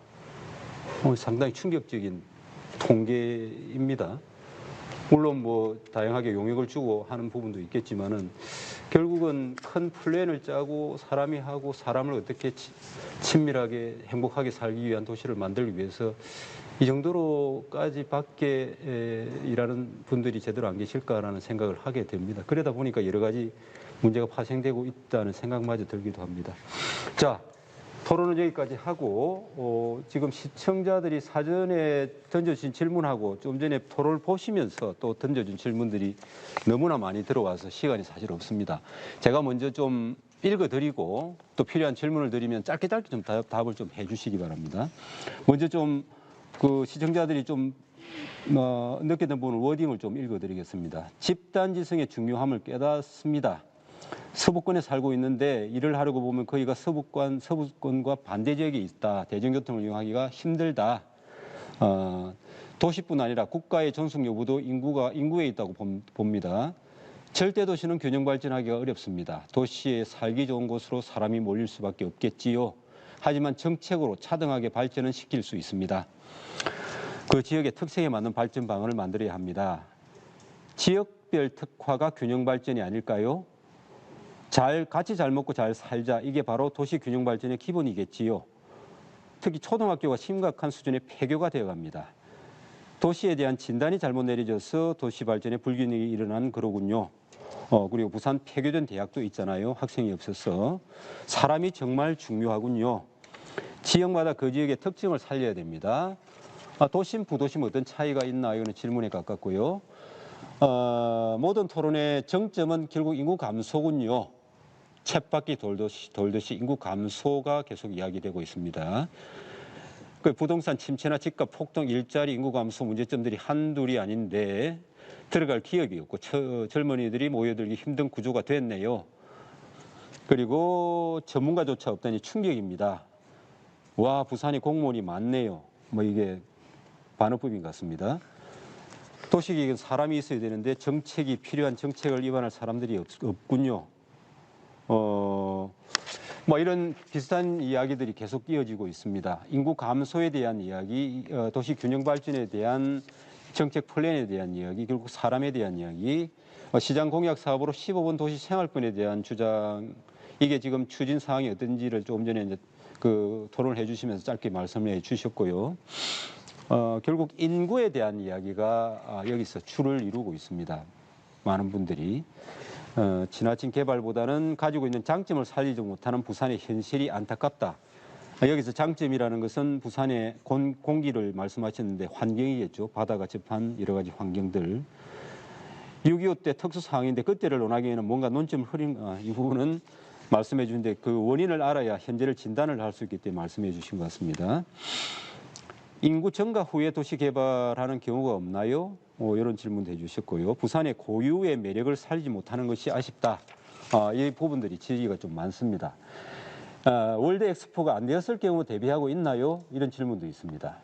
상당히 충격적인 통계입니다. 물론 다양하게 용역을 주고 하는 부분도 있겠지만은 결국은 큰 플랜을 짜고 사람이 하고 사람을 어떻게 친밀하게 행복하게 살기 위한 도시를 만들기 위해서 이 정도로까지 밖에 일하는 분들이 제대로 안 계실까라는 생각을 하게 됩니다. 그러다 보니까 여러 가지 문제가 파생되고 있다는 생각마저 들기도 합니다. 자, 토론은 여기까지 하고 지금 시청자들이 사전에 던져주신 질문하고 좀 전에 토론을 보시면서 또 던져준 질문들이 너무나 많이 들어와서 시간이 사실 없습니다. 제가 먼저 좀 읽어드리고 또 필요한 질문을 드리면 짧게 좀 답을 좀 해주시기 바랍니다. 먼저 좀 그 시청자들이 좀 느꼈던 부분 워딩을 좀 읽어드리겠습니다. 집단지성의 중요함을 깨닫습니다. 서부권에 살고 있는데 일을 하려고 보면 거기가 서부권과 반대 지역에 있다. 대중교통을 이용하기가 힘들다. 도시뿐 아니라 국가의 존속 여부도 인구에 있다고 봅니다. 절대 도시는 균형 발전하기가 어렵습니다. 도시에 살기 좋은 곳으로 사람이 몰릴 수밖에 없겠지요. 하지만 정책으로 차등하게 발전은 시킬 수 있습니다. 그 지역의 특성에 맞는 발전 방안을 만들어야 합니다. 지역별 특화가 균형 발전이 아닐까요? 같이 잘 먹고 잘 살자. 이게 바로 도시 균형 발전의 기본이겠지요. 특히 초등학교가 심각한 수준의 폐교가 되어갑니다. 도시에 대한 진단이 잘못 내려져서 도시 발전에 불균형이 일어난 거로군요. 그리고 부산 폐교된 대학도 있잖아요. 학생이 없어서. 사람이 정말 중요하군요. 지역마다 그 지역의 특징을 살려야 됩니다. 도심, 부도심 어떤 차이가 있나 이거는 질문에 가깝고요. 모든 토론의 정점은 결국 인구 감소군요. 쳇바퀴 돌듯이 인구 감소가 계속 이야기되고 있습니다. 그 부동산 침체나 집값 폭등, 일자리 인구 감소 문제점들이 한둘이 아닌데 들어갈 기업이 없고 젊은이들이 모여들기 힘든 구조가 됐네요. 그리고 전문가조차 없다니 충격입니다. 와, 부산에 공무원이 많네요. 이게 반어법인 것 같습니다. 도시계획은 사람이 있어야 되는데 정책이 필요한 정책을 입안할 사람들이 없군요. 이런 비슷한 이야기들이 계속 이어지고 있습니다. 인구 감소에 대한 이야기, 도시 균형 발전에 대한 정책 플랜에 대한 이야기, 결국 사람에 대한 이야기, 시장 공약 사업으로 15번 도시 생활권에 대한 주장, 이게 지금 추진 사항이 어떤지를 조금 전에 이제 그 토론을 해주시면서 짧게 말씀해 주셨고요. 결국 인구에 대한 이야기가 여기서 줄을 이루고 있습니다. 많은 분들이. 지나친 개발보다는 가지고 있는 장점을 살리지 못하는 부산의 현실이 안타깝다. 여기서 장점이라는 것은 부산의 공기를 말씀하셨는데 환경이겠죠. 바다가 접한 여러 가지 환경들. 6.25 때 특수상황인데 그때를 논하기에는 뭔가 논점을 흐린 이 부분은 말씀해 주는데 그 원인을 알아야 현재를 진단을 할 수 있기 때문에 말씀해 주신 것 같습니다. 인구 증가 후에 도시 개발하는 경우가 없나요? 이런 질문도 해주셨고요. 부산의 고유의 매력을 살리지 못하는 것이 아쉽다. 이 부분들이 질의가 좀 많습니다. 월드 엑스포가 안 되었을 경우 대비하고 있나요? 이런 질문도 있습니다.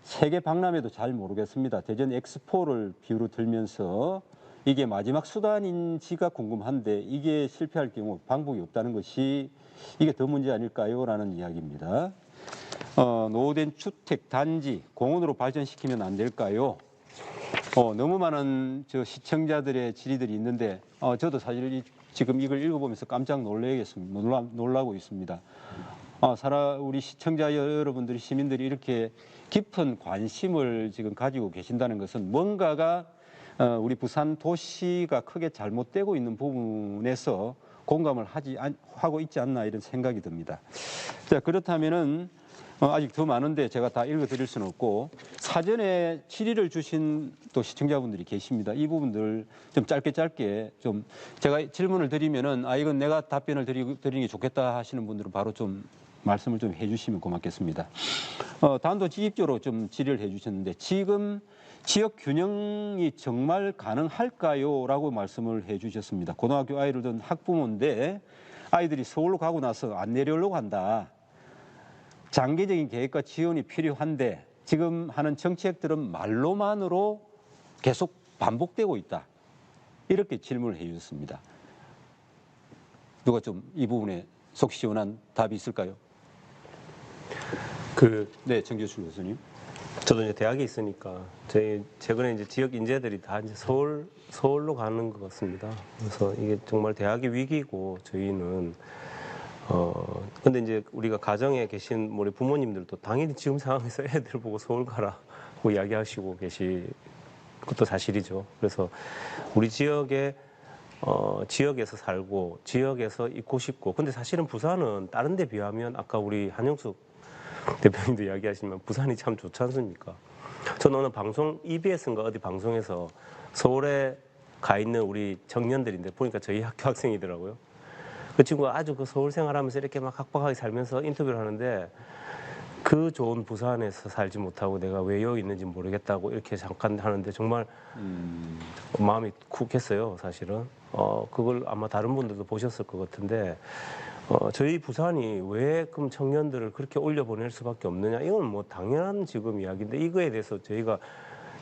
세계 박람회도 잘 모르겠습니다. 대전 엑스포를 비유로 들면서 이게 마지막 수단인지가 궁금한데 이게 실패할 경우 방법이 없다는 것이 이게 더 문제 아닐까요? 라는 이야기입니다. 노후된 주택, 단지, 공원으로 발전시키면 안 될까요? 너무 많은 시청자들의 질의들이 있는데 저도 사실 지금 이걸 읽어보면서 깜짝 놀라고 있습니다. 우리 시청자 여러분들이 시민들이 이렇게 깊은 관심을 지금 가지고 계신다는 것은 뭔가가 우리 부산 도시가 크게 잘못되고 있는 부분에서 공감을 하고 있지 않나 이런 생각이 듭니다. 자, 그렇다면은 아직 더 많은데 제가 다 읽어드릴 수는 없고 사전에 질의를 주신 또 시청자분들이 계십니다. 이 부분들 좀 짧게 좀 제가 질문을 드리면은 이건 내가 답변을 드리는 게 좋겠다 하시는 분들은 바로 좀 말씀을 좀 해주시면 고맙겠습니다. 단도직입적으로 좀 질의를 해주셨는데 지금 지역 균형이 정말 가능할까요? 라고 말씀을 해주셨습니다. 고등학교 아이를 둔 학부모인데 아이들이 서울로 가고 나서 안 내려오려고 한다. 장기적인 계획과 지원이 필요한데 지금 하는 정책들은 말로만으로 계속 반복되고 있다. 이렇게 질문을 해주셨습니다. 누가 좀 이 부분에 속 시원한 답이 있을까요? 네, 정교출 교수님. 저도 이제 대학에 있으니까 최근에 이제 지역 인재들이 다 이제 서울로 가는 것 같습니다. 그래서 이게 정말 대학의 위기고 저희는 근데 이제 우리가 가정에 계신 우리 부모님들도 당연히 지금 상황에서 애들 보고 서울 가라고 이야기하시고 계시 것도 사실이죠. 그래서 우리 지역에 지역에서 살고 지역에서 있고 싶고 근데 사실은 부산은 다른 데 비하면 아까 우리 한영숙 대표님도 이야기하시지만 부산이 참 좋지 않습니까? 저는 오늘 방송 EBS인가 어디 방송에서 서울에 가 있는 우리 청년들인데 보니까 저희 학교 학생이더라고요. 그 친구가 아주 그 서울 생활하면서 이렇게 막 각박하게 살면서 인터뷰를 하는데 그 좋은 부산에서 살지 못하고 내가 왜 여기 있는지 모르겠다고 이렇게 잠깐 하는데 정말 마음이 쿡했어요, 사실은. 그걸 아마 다른 분들도 보셨을 것 같은데 저희 부산이 왜 그럼 청년들을 그렇게 올려보낼 수밖에 없느냐? 이건 뭐 당연한 지금 이야기인데 이거에 대해서 저희가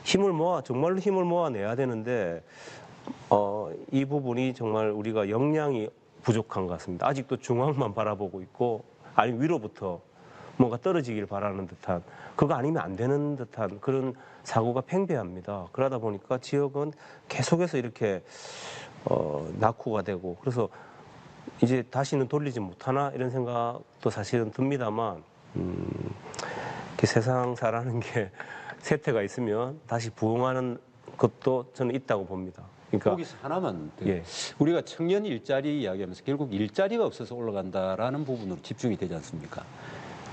정말로 힘을 모아내야 되는데 이 부분이 정말 우리가 역량이 부족한 것 같습니다. 아직도 중앙만 바라보고 있고 아니면 위로부터 뭔가 떨어지길 바라는 듯한 그거 아니면 안 되는 듯한 그런 사고가 팽배합니다. 그러다 보니까 지역은 계속해서 이렇게 낙후가 되고 그래서 이제 다시는 돌리지 못하나 이런 생각도 사실은 듭니다만 세상 사라는 게 세태가 있으면 다시 부흥하는 것도 저는 있다고 봅니다. 그러니까 거기서 하나만 더. 예. 우리가 청년 일자리 이야기하면서 결국 일자리가 없어서 올라간다라는 부분으로 집중이 되지 않습니까?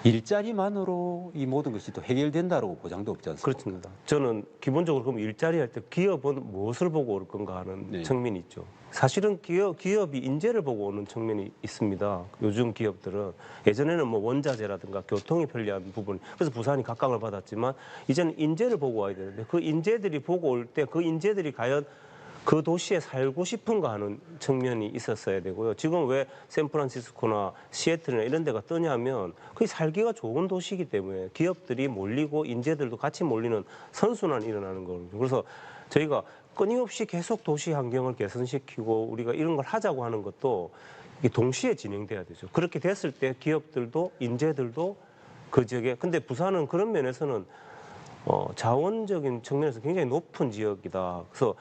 일자리만으로 이 모든 것이 또 해결된다라고 보장도 없지 않습니까? 그렇습니다. 저는 기본적으로 그럼 일자리 할 때 기업은 무엇을 보고 올 건가 하는 네. 측면이 있죠. 사실은 기업이 인재를 보고 오는 측면이 있습니다. 요즘 기업들은 예전에는 뭐 원자재라든가 교통이 편리한 부분, 그래서 부산이 각광을 받았지만 이제는 인재를 보고 와야 되는데 그 인재들이 보고 올 때 그 인재들이 과연 그 도시에 살고 싶은가 하는 측면이 있었어야 되고요. 지금 왜 샌프란시스코나 시애틀이나 이런 데가 뜨냐면 그게 살기가 좋은 도시이기 때문에 기업들이 몰리고 인재들도 같이 몰리는 선순환이 일어나는 거거든요. 그래서 저희가 끊임없이 계속 도시 환경을 개선시키고 우리가 이런 걸 하자고 하는 것도 이게 동시에 진행돼야 되죠. 그렇게 됐을 때 기업들도 인재들도 그 지역에 근데 부산은 그런 면에서는 자원적인 측면에서 굉장히 높은 지역이다. 그래서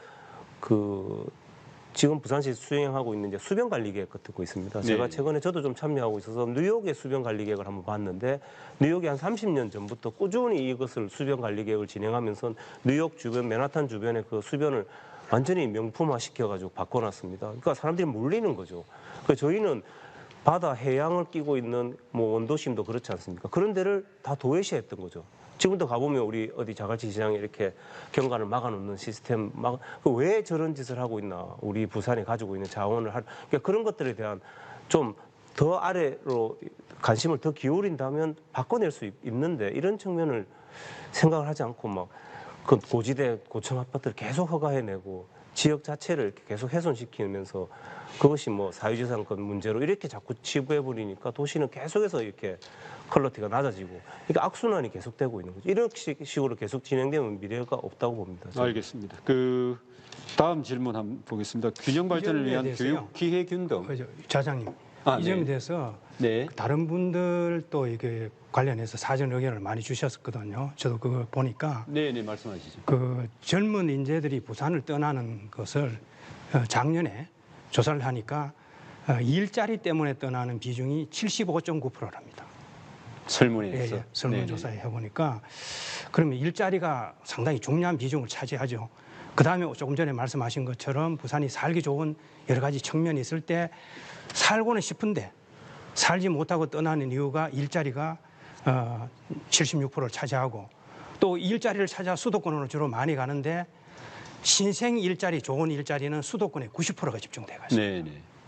지금 부산시 수행하고 있는 이제 수변 관리 계획 같은 거 있습니다. 제가 최근에 저도 좀 참여하고 있어서 뉴욕의 수변 관리 계획을 한번 봤는데 뉴욕이 한 30년 전부터 꾸준히 이것을 수변 관리 계획을 진행하면서 뉴욕 주변, 맨하탄 주변의 그 수변을 완전히 명품화 시켜가지고 바꿔놨습니다. 그러니까 사람들이 몰리는 거죠. 그래서 저희는 바다 해양을 끼고 있는 뭐 원도심도 그렇지 않습니까? 그런 데를 다 도외시했던 거죠. 지금도 가보면 우리 어디 자갈치 시장에 이렇게 경관을 막아놓는 시스템 왜 저런 짓을 하고 있나 우리 부산이 가지고 있는 자원을 그러니까 그런 것들에 대한 좀 더 아래로 관심을 더 기울인다면 바꿔낼 수 있는데 이런 측면을 생각을 하지 않고 막 그 고지대 고층 아파트를 계속 허가해내고 지역 자체를 이렇게 계속 훼손시키면서 그것이 뭐 사유재산권 문제로 이렇게 자꾸 치부해버리니까 도시는 계속해서 이렇게 퀄리티가 낮아지고 그러니까 악순환이 계속되고 있는 거죠. 이런 식으로 계속 진행되면 미래가 없다고 봅니다. 저는. 알겠습니다. 다음 질문 한번 보겠습니다. 균형 발전을 위한 교육 기회 균등. 자장님, 이 점에 대해서 다른 분들도 이게 관련해서 사전 의견을 많이 주셨거든요. 저도 그걸 보니까 말씀하시죠. 그 젊은 인재들이 부산을 떠나는 것을 작년에 조사를 하니까 일자리 때문에 떠나는 비중이 75.9%랍니다. 설문에서. 설문조사에 해보니까 그러면 일자리가 상당히 중요한 비중을 차지하죠. 그다음에 조금 전에 말씀하신 것처럼 부산이 살기 좋은 여러 가지 측면이 있을 때 살고는 싶은데 살지 못하고 떠나는 이유가 일자리가 76%를 차지하고 또 일자리를 찾아 수도권으로 주로 많이 가는데 신생 일자리, 좋은 일자리는 수도권에 90%가 집중돼 가죠.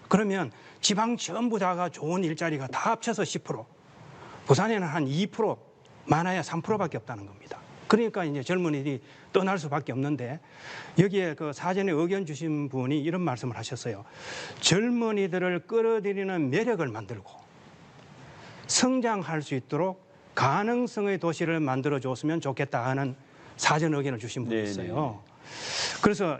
그러면 지방 전부 다가 좋은 일자리가 다 합쳐서 10%, 부산에는 한 2%, 많아야 3%밖에 없다는 겁니다. 그러니까 이제 젊은이들이 떠날 수밖에 없는데 여기에 그 사전에 의견 주신 분이 이런 말씀을 하셨어요. 젊은이들을 끌어들이는 매력을 만들고 성장할 수 있도록 가능성의 도시를 만들어 줬으면 좋겠다 하는 사전 의견을 주신 분이 있어요. 그래서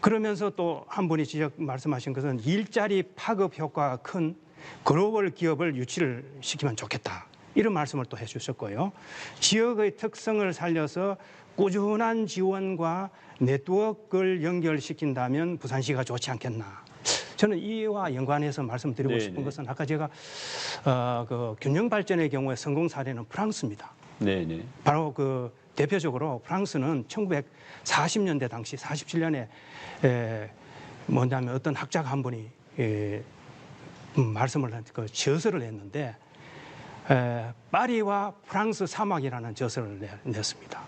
그러면서 또 한 분이 말씀하신 것은 일자리 파급 효과가 큰 글로벌 기업을 유치를 시키면 좋겠다. 이런 말씀을 또 해주셨고요. 지역의 특성을 살려서 꾸준한 지원과 네트워크를 연결시킨다면 부산시가 좋지 않겠나. 저는 이와 연관해서 말씀드리고 싶은 것은 아까 제가 그 균형 발전의 경우에 성공 사례는 프랑스입니다. 바로 그 대표적으로 프랑스는 1940년대 당시 47년에 뭐냐면 어떤 학자가 한 분이 말씀을 그 저서를 했는데 파리와 프랑스 사막이라는 저서를 냈습니다.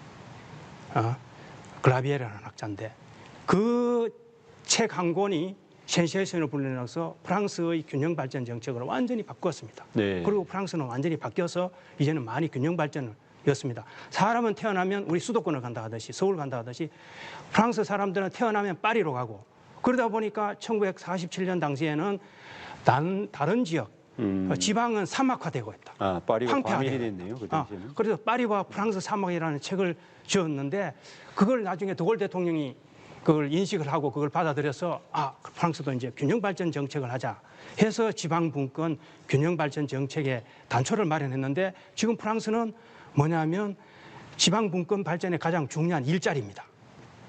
글라비에르라는 학자인데 그 책 한 권이 센세이션을 불러내서 프랑스의 균형 발전 정책을 완전히 바꾸었습니다. 네. 그리고 프랑스는 완전히 바뀌어서 이제는 많이 균형 발전이었습니다. 사람은 태어나면 우리 수도권을 간다 하듯이 서울 간다 하듯이 프랑스 사람들은 태어나면 파리로 가고 그러다 보니까 1947년 당시에는 다른 지역 지방은 사막화되고 있다. 아, 파리가 황폐화되고 과밀이 됐네요. 그 당시에는. 그래서 파리와 프랑스 사막이라는 책을 지었는데 그걸 나중에 드골 대통령이 그걸 인식을 하고 그걸 받아들여서 프랑스도 이제 균형 발전 정책을 하자 해서 지방 분권 균형 발전 정책의 단초를 마련했는데 지금 프랑스는 뭐냐면 지방 분권 발전의 가장 중요한 일자리입니다.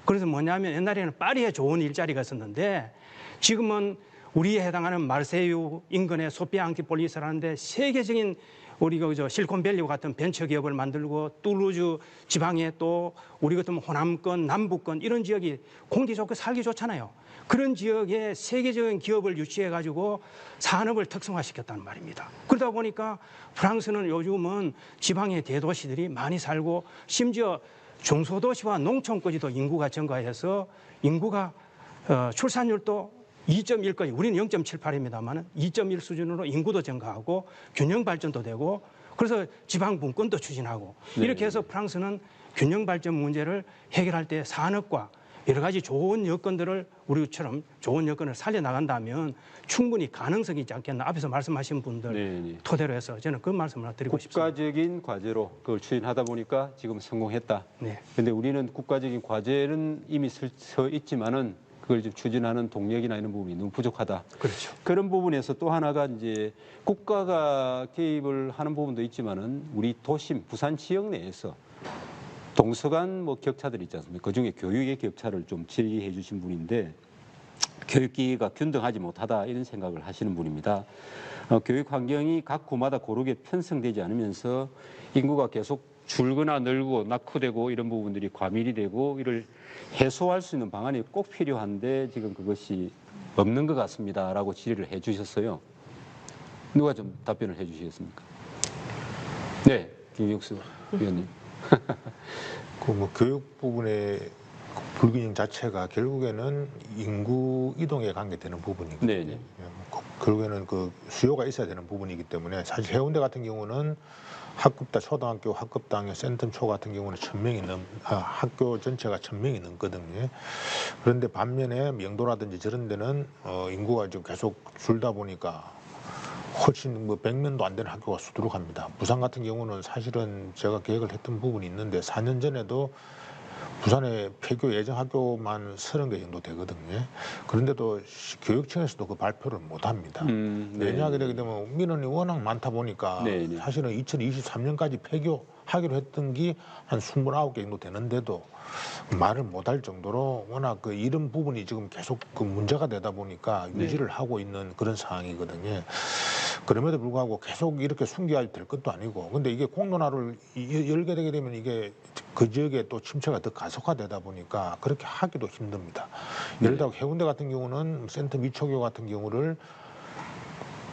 그래서 뭐냐면 옛날에는 파리에 좋은 일자리가 있었는데 지금은 우리에 해당하는 마르세유 인근의 소피아 앙티폴리스라는 데 세계적인 우리 그 실리콘밸리와 같은 벤처 기업을 만들고 뚜루즈 지방에 또 우리 같으면 호남권, 남북권 이런 지역이 공기 좋고 살기 좋잖아요. 그런 지역에 세계적인 기업을 유치해 가지고 산업을 특성화시켰다는 말입니다. 그러다 보니까 프랑스는 요즘은 지방의 대도시들이 많이 살고 심지어 중소도시와 농촌까지도 인구가 증가해서 인구가 출산율도 2.1까지 우리는 0.78입니다만 2.1 수준으로 인구도 증가하고 균형 발전도 되고 그래서 지방 분권도 추진하고 이렇게 해서 프랑스는 균형 발전 문제를 해결할 때 산업과 여러 가지 좋은 여건들을 우리처럼 좋은 여건을 살려나간다면 충분히 가능성이 있지 않겠나. 앞에서 말씀하신 분들 토대로 해서 저는 그 말씀을 드리고 싶습니다. 국가적인 과제로 그걸 추진하다 보니까 지금 성공했다. 네. 그런데 우리는 국가적인 과제는 이미 서 있지만은 그걸 좀 추진하는 동력이나 이런 부분이 너무 부족하다. 그렇죠. 그런 부분에서 또 하나가 이제 국가가 개입을 하는 부분도 있지만은 우리 도심, 부산 지역 내에서 동서간 뭐 격차들이 있지 않습니까? 그중에 교육의 격차를 좀 제기해 주신 분인데 교육기가 균등하지 못하다 이런 생각을 하시는 분입니다. 교육 환경이 각 구마다 고르게 편성되지 않으면서 인구가 계속 줄거나 늘고 낙후되고 이런 부분들이 과밀이 되고 이를 해소할 수 있는 방안이 꼭 필요한데 지금 그것이 없는 것 같습니다라고 질의를 해 주셨어요. 누가 좀 답변을 해 주시겠습니까? 네, 김육수 위원님. 그 뭐 교육 부분의 불균형 자체가 결국에는 인구 이동에 관계되는 부분이거든요. 네네. 결국에는 그 수요가 있어야 되는 부분이기 때문에 사실 해운대 같은 경우는 학급당 초등학교 학급당의 센텀초 같은 경우는 1000명이 학교 전체가 1000명이 넘거든요. 그런데 반면에 명도라든지 저런 데는 인구가 좀 계속 줄다 보니까 훨씬 뭐 100명도 안 되는 학교가 수두룩합니다. 부산 같은 경우는 사실은 제가 계획을 했던 부분이 있는데 4년 전에도 부산의 폐교 예정 학교만 30개 정도 되거든요. 그런데도 교육청에서도 그 발표를 못 합니다. 왜냐하게 되게 되면 민원이 워낙 많다 보니까 사실은 2023년까지 폐교하기로 했던 게 한 29개 정도 되는데도 말을 못할 정도로 워낙 그 이런 부분이 지금 계속 그 문제가 되다 보니까 유지를 하고 있는 그런 상황이거든요. 그럼에도 불구하고 계속 이렇게 숨겨야 될 것도 아니고 근데 이게 공론화를 열게 되게 되면 이게 그 지역에 또 침체가 더 가속화되다 보니까 그렇게 하기도 힘듭니다. 예를 들어 해운대 같은 경우는 센터 미초교 같은 경우를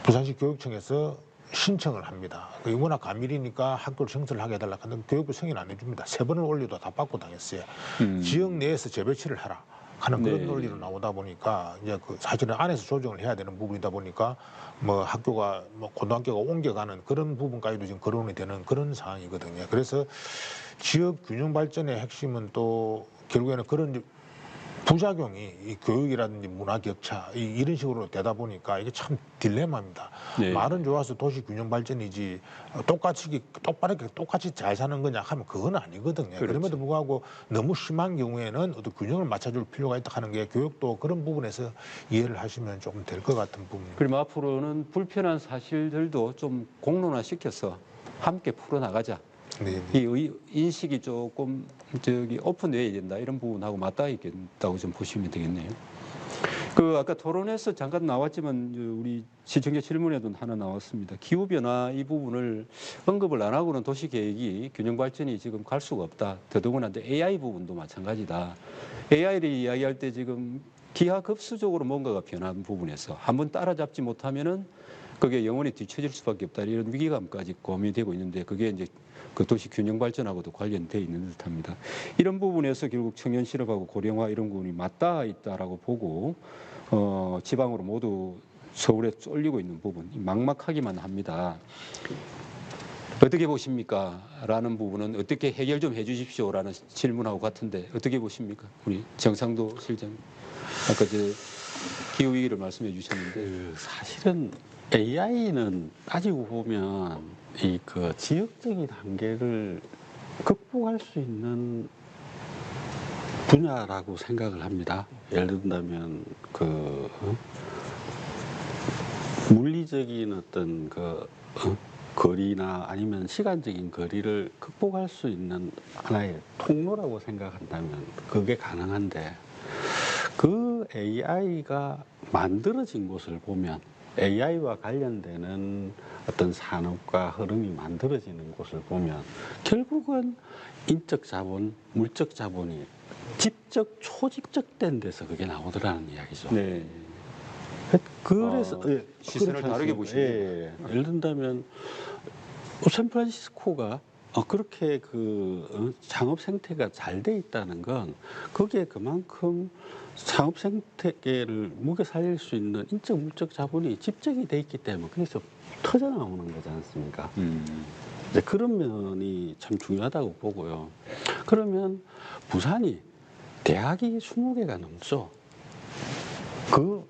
부산시 교육청에서 신청을 합니다. 워낙 과밀이니까 학교를 정설을 하게 해달라 하는데 교육부 승인 안 해줍니다. 3번을 올려도 다 받고 당했어요. 지역 내에서 재배치를 해라 하는 그런 논리로 나오다 보니까 이제 그 사실은 안에서 조정을 해야 되는 부분이다 보니까 뭐 학교가 뭐 고등학교가 옮겨가는 그런 부분까지도 지금 거론이 되는 그런 상황이거든요. 그래서 지역 균형 발전의 핵심은 또 결국에는 그런 부작용이 이 교육이라든지 문화 격차 이런 식으로 되다 보니까 이게 참 딜레마입니다. 말은 좋아서 도시 균형 발전이지 똑바르게 똑같이 잘 사는 거냐 하면 그건 아니거든요. 그럼에도 불구하고 너무 심한 경우에는 어떤 균형을 맞춰줄 필요가 있다 하는 게 교육도 그런 부분에서 이해를 하시면 조금 될 것 같은 부분입니다. 그럼 앞으로는 불편한 사실들도 좀 공론화시켜서 함께 풀어나가자. 이 인식이 조금 오픈돼야 된다 이런 부분하고 맞닿아 있겠다고 좀 보시면 되겠네요. 그 아까 토론에서 잠깐 나왔지만 우리 시청자 질문에도 하나 나왔습니다. 기후 변화 이 부분을 언급을 안 하고는 도시 계획이 균형 발전이 지금 갈 수가 없다. 더더구나 AI 부분도 마찬가지다. AI를 이야기할 때 지금 기하급수적으로 뭔가가 변한 부분에서 한번 따라잡지 못하면은 그게 영원히 뒤처질 수밖에 없다 이런 위기감까지 고민되고 있는데 그게 이제 그 도시 균형 발전하고도 관련돼 있는 듯합니다. 이런 부분에서 결국 청년 실업하고 고령화 이런 부분이 맞닿아 있다라고 보고 지방으로 모두 서울에 쏠리고 있는 부분 막막하기만 합니다. 어떻게 보십니까? 라는 부분은 어떻게 해결 좀 해주십시오라는 질문하고 같은데 어떻게 보십니까? 우리 정상도 실장 아까 기후 위기를 말씀해 주셨는데 사실은 AI는 따지고 보면 이 그 지역적인 한계를 극복할 수 있는 분야라고 생각을 합니다. 예를 든다면 물리적인 어떤 거리나 아니면 시간적인 거리를 극복할 수 있는 하나의 통로라고 생각한다면 그게 가능한데 그 AI가 만들어진 곳을 보면 AI와 관련되는 어떤 산업과 흐름이 만들어지는 곳을 보면 결국은 인적 자본, 물적 자본이 직접 초직접된 데서 그게 나오더라는 이야기죠. 네. 그래서 시선을 다르게 보시네요. 예를 든다면 샌프란시스코가 그렇게 창업 생태가 잘 돼 있다는 건 거기에 그만큼 창업 생태계를 무게 살릴 수 있는 인적 물적 자본이 집적이 돼 있기 때문에 그래서 터져 나오는 거지 않습니까? 이제 그런 면이 참 중요하다고 보고요. 그러면 부산이 대학이 20개가 넘죠. 그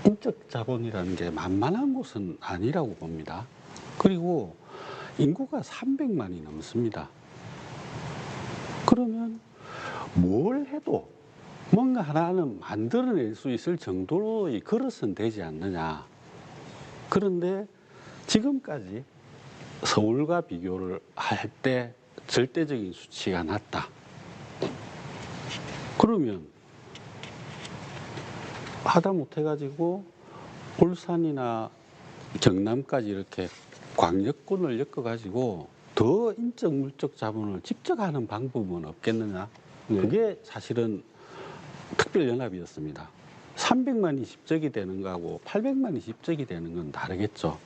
인적 자본이라는 게 만만한 곳은 아니라고 봅니다. 그리고 인구가 300만이 넘습니다. 그러면 뭘 해도 뭔가 하나는 만들어낼 수 있을 정도의 그릇은 되지 않느냐. 그런데 지금까지 서울과 비교를 할 때 절대적인 수치가 낮다. 그러면 하다못해가지고 울산이나 경남까지 이렇게 광역권을 엮어가지고 더 인적 물적 자본을 집적하는 방법은 없겠느냐. 그게 사실은 특별연합이었습니다. 300만이 집적이 되는 거하고 800만이 집적이 되는 건 다르겠죠.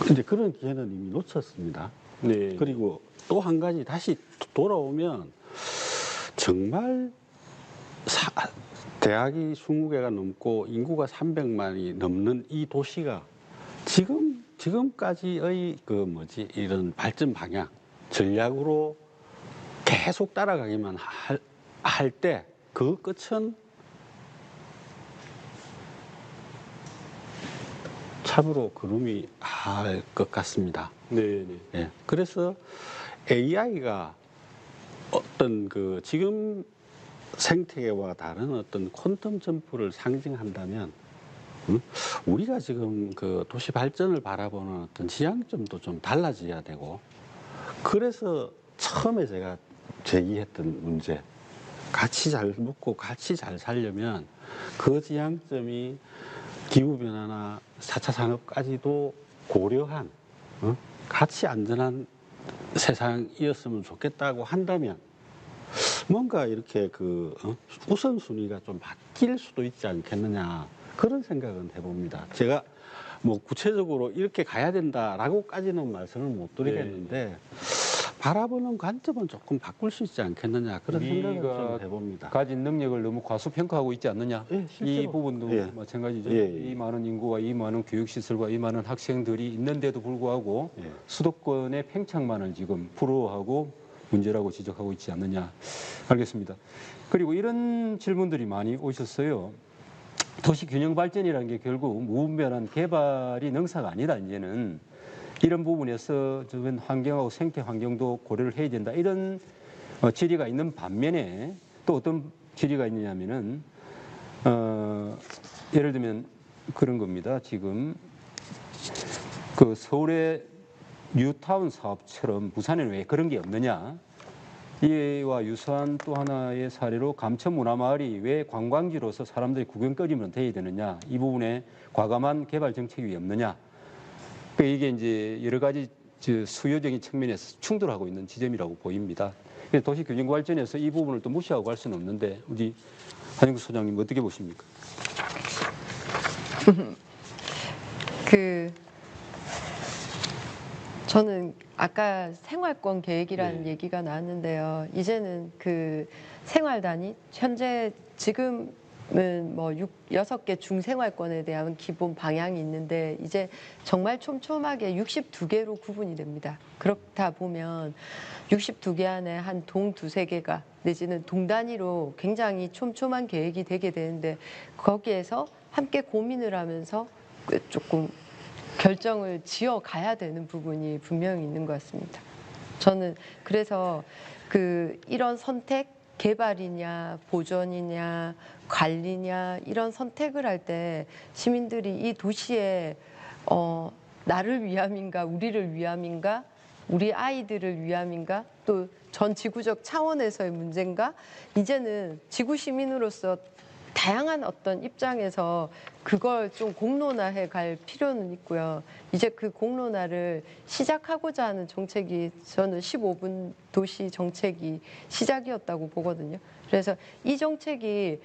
근데 그런 기회는 이미 놓쳤습니다. 네. 그리고 또 한 가지 다시 돌아오면 정말 대학이 20개가 넘고 인구가 300만이 넘는 이 도시가 지금까지의 이런 발전 방향, 전략으로 계속 따라가기만 할 때 그 끝은 참으로 그름이 할 것 같습니다. 네. 예. 그래서 AI가 어떤 지금 생태계와 다른 어떤 퀀텀 점프를 상징한다면 우리가 지금 도시 발전을 바라보는 어떤 지향점도 좀 달라져야 되고 그래서 처음에 제가 제기했던 문제 같이 잘 먹고 같이 잘 살려면 그 지향점이 기후변화나 4차 산업까지도 고려한 같이 안전한 세상이었으면 좋겠다고 한다면 뭔가 이렇게 우선순위가 좀 바뀔 수도 있지 않겠느냐 그런 생각은 해봅니다. 제가 뭐 구체적으로 이렇게 가야 된다라고까지는 말씀을 못 드리겠는데 바라보는 관점은 조금 바꿀 수 있지 않겠느냐 그런 생각을 좀 해봅니다. 가진 능력을 너무 과소평가하고 있지 않느냐. 예, 이 부분도 예. 마찬가지죠. 예, 예. 이 많은 인구와 이 많은 교육시설과 이 많은 학생들이 있는데도 불구하고 예. 수도권의 팽창만을 지금 부러워하고 문제라고 지적하고 있지 않느냐. 알겠습니다. 그리고 이런 질문들이 많이 오셨어요. 도시 균형 발전이라는 게 결국 무분별한 개발이 능사가 아니다. 이제는 이런 부분에서 주변 환경하고 생태 환경도 고려를 해야 된다. 이런 질의가 있는 반면에 또 어떤 질의가 있느냐면은 예를 들면 그런 겁니다. 지금 서울의 뉴타운 사업처럼 부산에는 왜 그런 게 없느냐? 이와 유사한 또 하나의 사례로 감천문화마을이 왜 관광지로서 사람들이 구경거리면 돼야 되느냐? 이 부분에 과감한 개발 정책이 없느냐? 이게 이제 여러 가지 수요적인 측면에서 충돌하고 있는 지점이라고 보입니다. 도시균형발전에서 이 부분을 또 무시하고 갈 수는 없는데 우리 한영수 소장님 어떻게 보십니까? 저는 아까 생활권 계획이라는 얘기가 나왔는데요. 이제는 그 생활 단위, 현재 지금은 뭐 6개 중생활권에 대한 기본 방향이 있는데 이제 정말 촘촘하게 62개로 구분이 됩니다. 그렇다 보면 62개 안에 한 동 두세 개가 내지는 동 단위로 굉장히 촘촘한 계획이 되게 되는데 거기에서 함께 고민을 하면서 조금 결정을 지어 가야 되는 부분이 분명히 있는 것 같습니다. 저는 그래서 이런 선택, 개발이냐, 보존이냐, 관리냐 이런 선택을 할 때 시민들이 이 도시에 나를 위함인가, 우리를 위함인가, 우리 아이들을 위함인가, 또 전 지구적 차원에서의 문제인가, 이제는 지구 시민으로서 다양한 어떤 입장에서 그걸 좀 공론화해 갈 필요는 있고요. 이제 그 공론화를 시작하고자 하는 정책이 저는 15분 도시 정책이 시작이었다고 보거든요. 그래서 이 정책이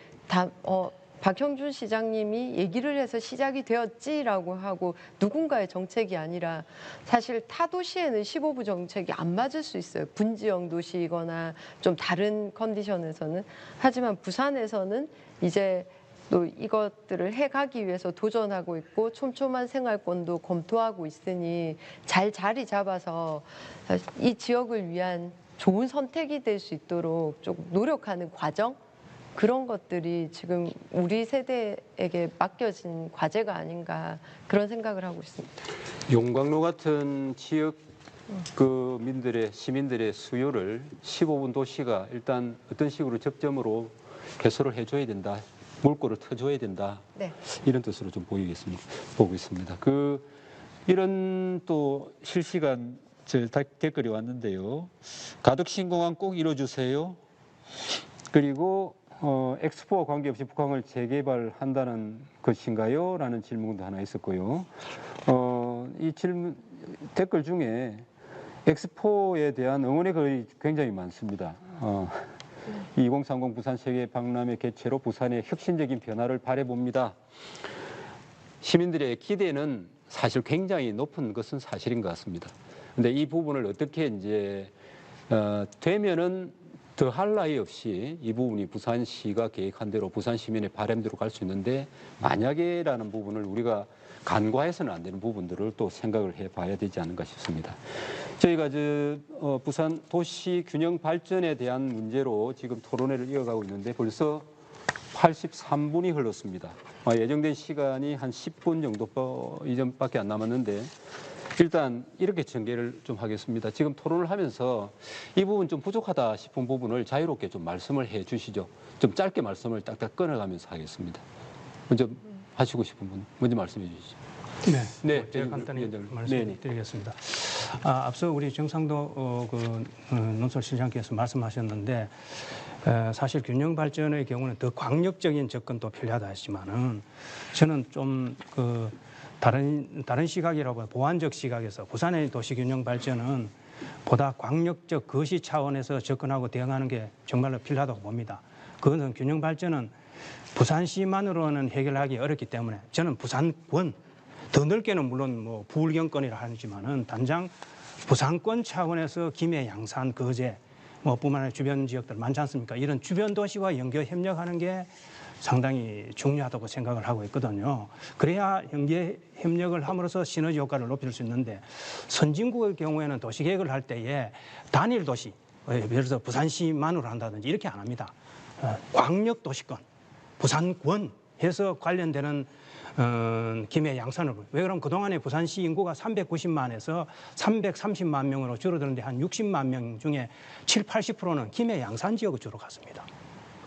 박형준 시장님이 얘기를 해서 시작이 되었지라고 하고 누군가의 정책이 아니라 사실 타 도시에는 15부 정책이 안 맞을 수 있어요. 분지형 도시이거나 좀 다른 컨디션에서는. 하지만 부산에서는 이제 또 이것들을 해가기 위해서 도전하고 있고 촘촘한 생활권도 검토하고 있으니 잘 자리 잡아서 이 지역을 위한 좋은 선택이 될 수 있도록 좀 노력하는 과정, 그런 것들이 지금 우리 세대에게 맡겨진 과제가 아닌가 그런 생각을 하고 있습니다. 용광로 같은 지역 시민들의 수요를 15분 도시가 일단 어떤 식으로 접점으로 개소를 해줘야 된다, 물꼬를 터줘야 된다. 네. 이런 뜻으로 좀 보고 있습니다. 이런 또 실시간 댓글이 왔는데요. 가덕신공항 꼭 이뤄주세요. 그리고 엑스포와 관계없이 북한을 재개발한다는 것인가요? 라는 질문도 하나 있었고요. 이 질문 댓글 중에 엑스포에 대한 응원의 글이 굉장히 많습니다. 2030 부산 세계 박람회 개최로 부산의 혁신적인 변화를 바라봅니다. 시민들의 기대는 사실 굉장히 높은 것은 사실인 것 같습니다. 근데 이 부분을 어떻게 이제 되면은 더할 나위 없이 이 부분이 부산시가 계획한 대로 부산 시민의 바람대로 갈 수 있는데 만약에라는 부분을 우리가 간과해서는 안 되는 부분들을 또 생각을 해봐야 되지 않는가 싶습니다. 저희가 부산 도시 균형 발전에 대한 문제로 지금 토론회를 이어가고 있는데 벌써 83분이 흘렀습니다. 예정된 시간이 한 10분 정도 이전밖에 안 남았는데 일단 이렇게 전개를 좀 하겠습니다. 지금 토론을 하면서 이 부분 좀 부족하다 싶은 부분을 자유롭게 좀 말씀을 해 주시죠. 좀 짧게 말씀을 딱딱 끊어가면서 하겠습니다. 먼저 하시고 싶은 분 먼저 말씀해 주시죠. 네, 제가 간단히 말씀드리겠습니다. 앞서 우리 정상도 논설실장께서 말씀하셨는데 사실 균형 발전의 경우는 더 광역적인 접근도 필요하다 했지만은 저는 좀 다른 시각이라고 보완적 시각에서 부산의 도시균형 발전은 보다 광역적 거시 차원에서 접근하고 대응하는 게 정말로 필요하다고 봅니다. 그것은 균형 발전은 부산시만으로는 해결하기 어렵기 때문에 저는 부산권, 더 넓게는 물론 뭐 부울경권이라 하지만은 단장 부산권 차원에서 김해, 양산, 거제 뿐만 아니라 주변 지역들 많지 않습니까? 이런 주변 도시와 연계 협력하는 게 상당히 중요하다고 생각을 하고 있거든요. 그래야 연계 협력을 함으로써 시너지 효과를 높일 수 있는데 선진국의 경우에는 도시계획을 할 때에 단일 도시, 예를 들어서 부산시만으로 한다든지 이렇게 안 합니다. 광역도시권, 부산권 해서 관련되는 김해 양산으로. 왜 그러면 그동안에 부산시 인구가 390만에서 330만 명으로 줄어드는데 한 60만 명 중에 7, 80%는 김해 양산 지역으로 주로 갔습니다.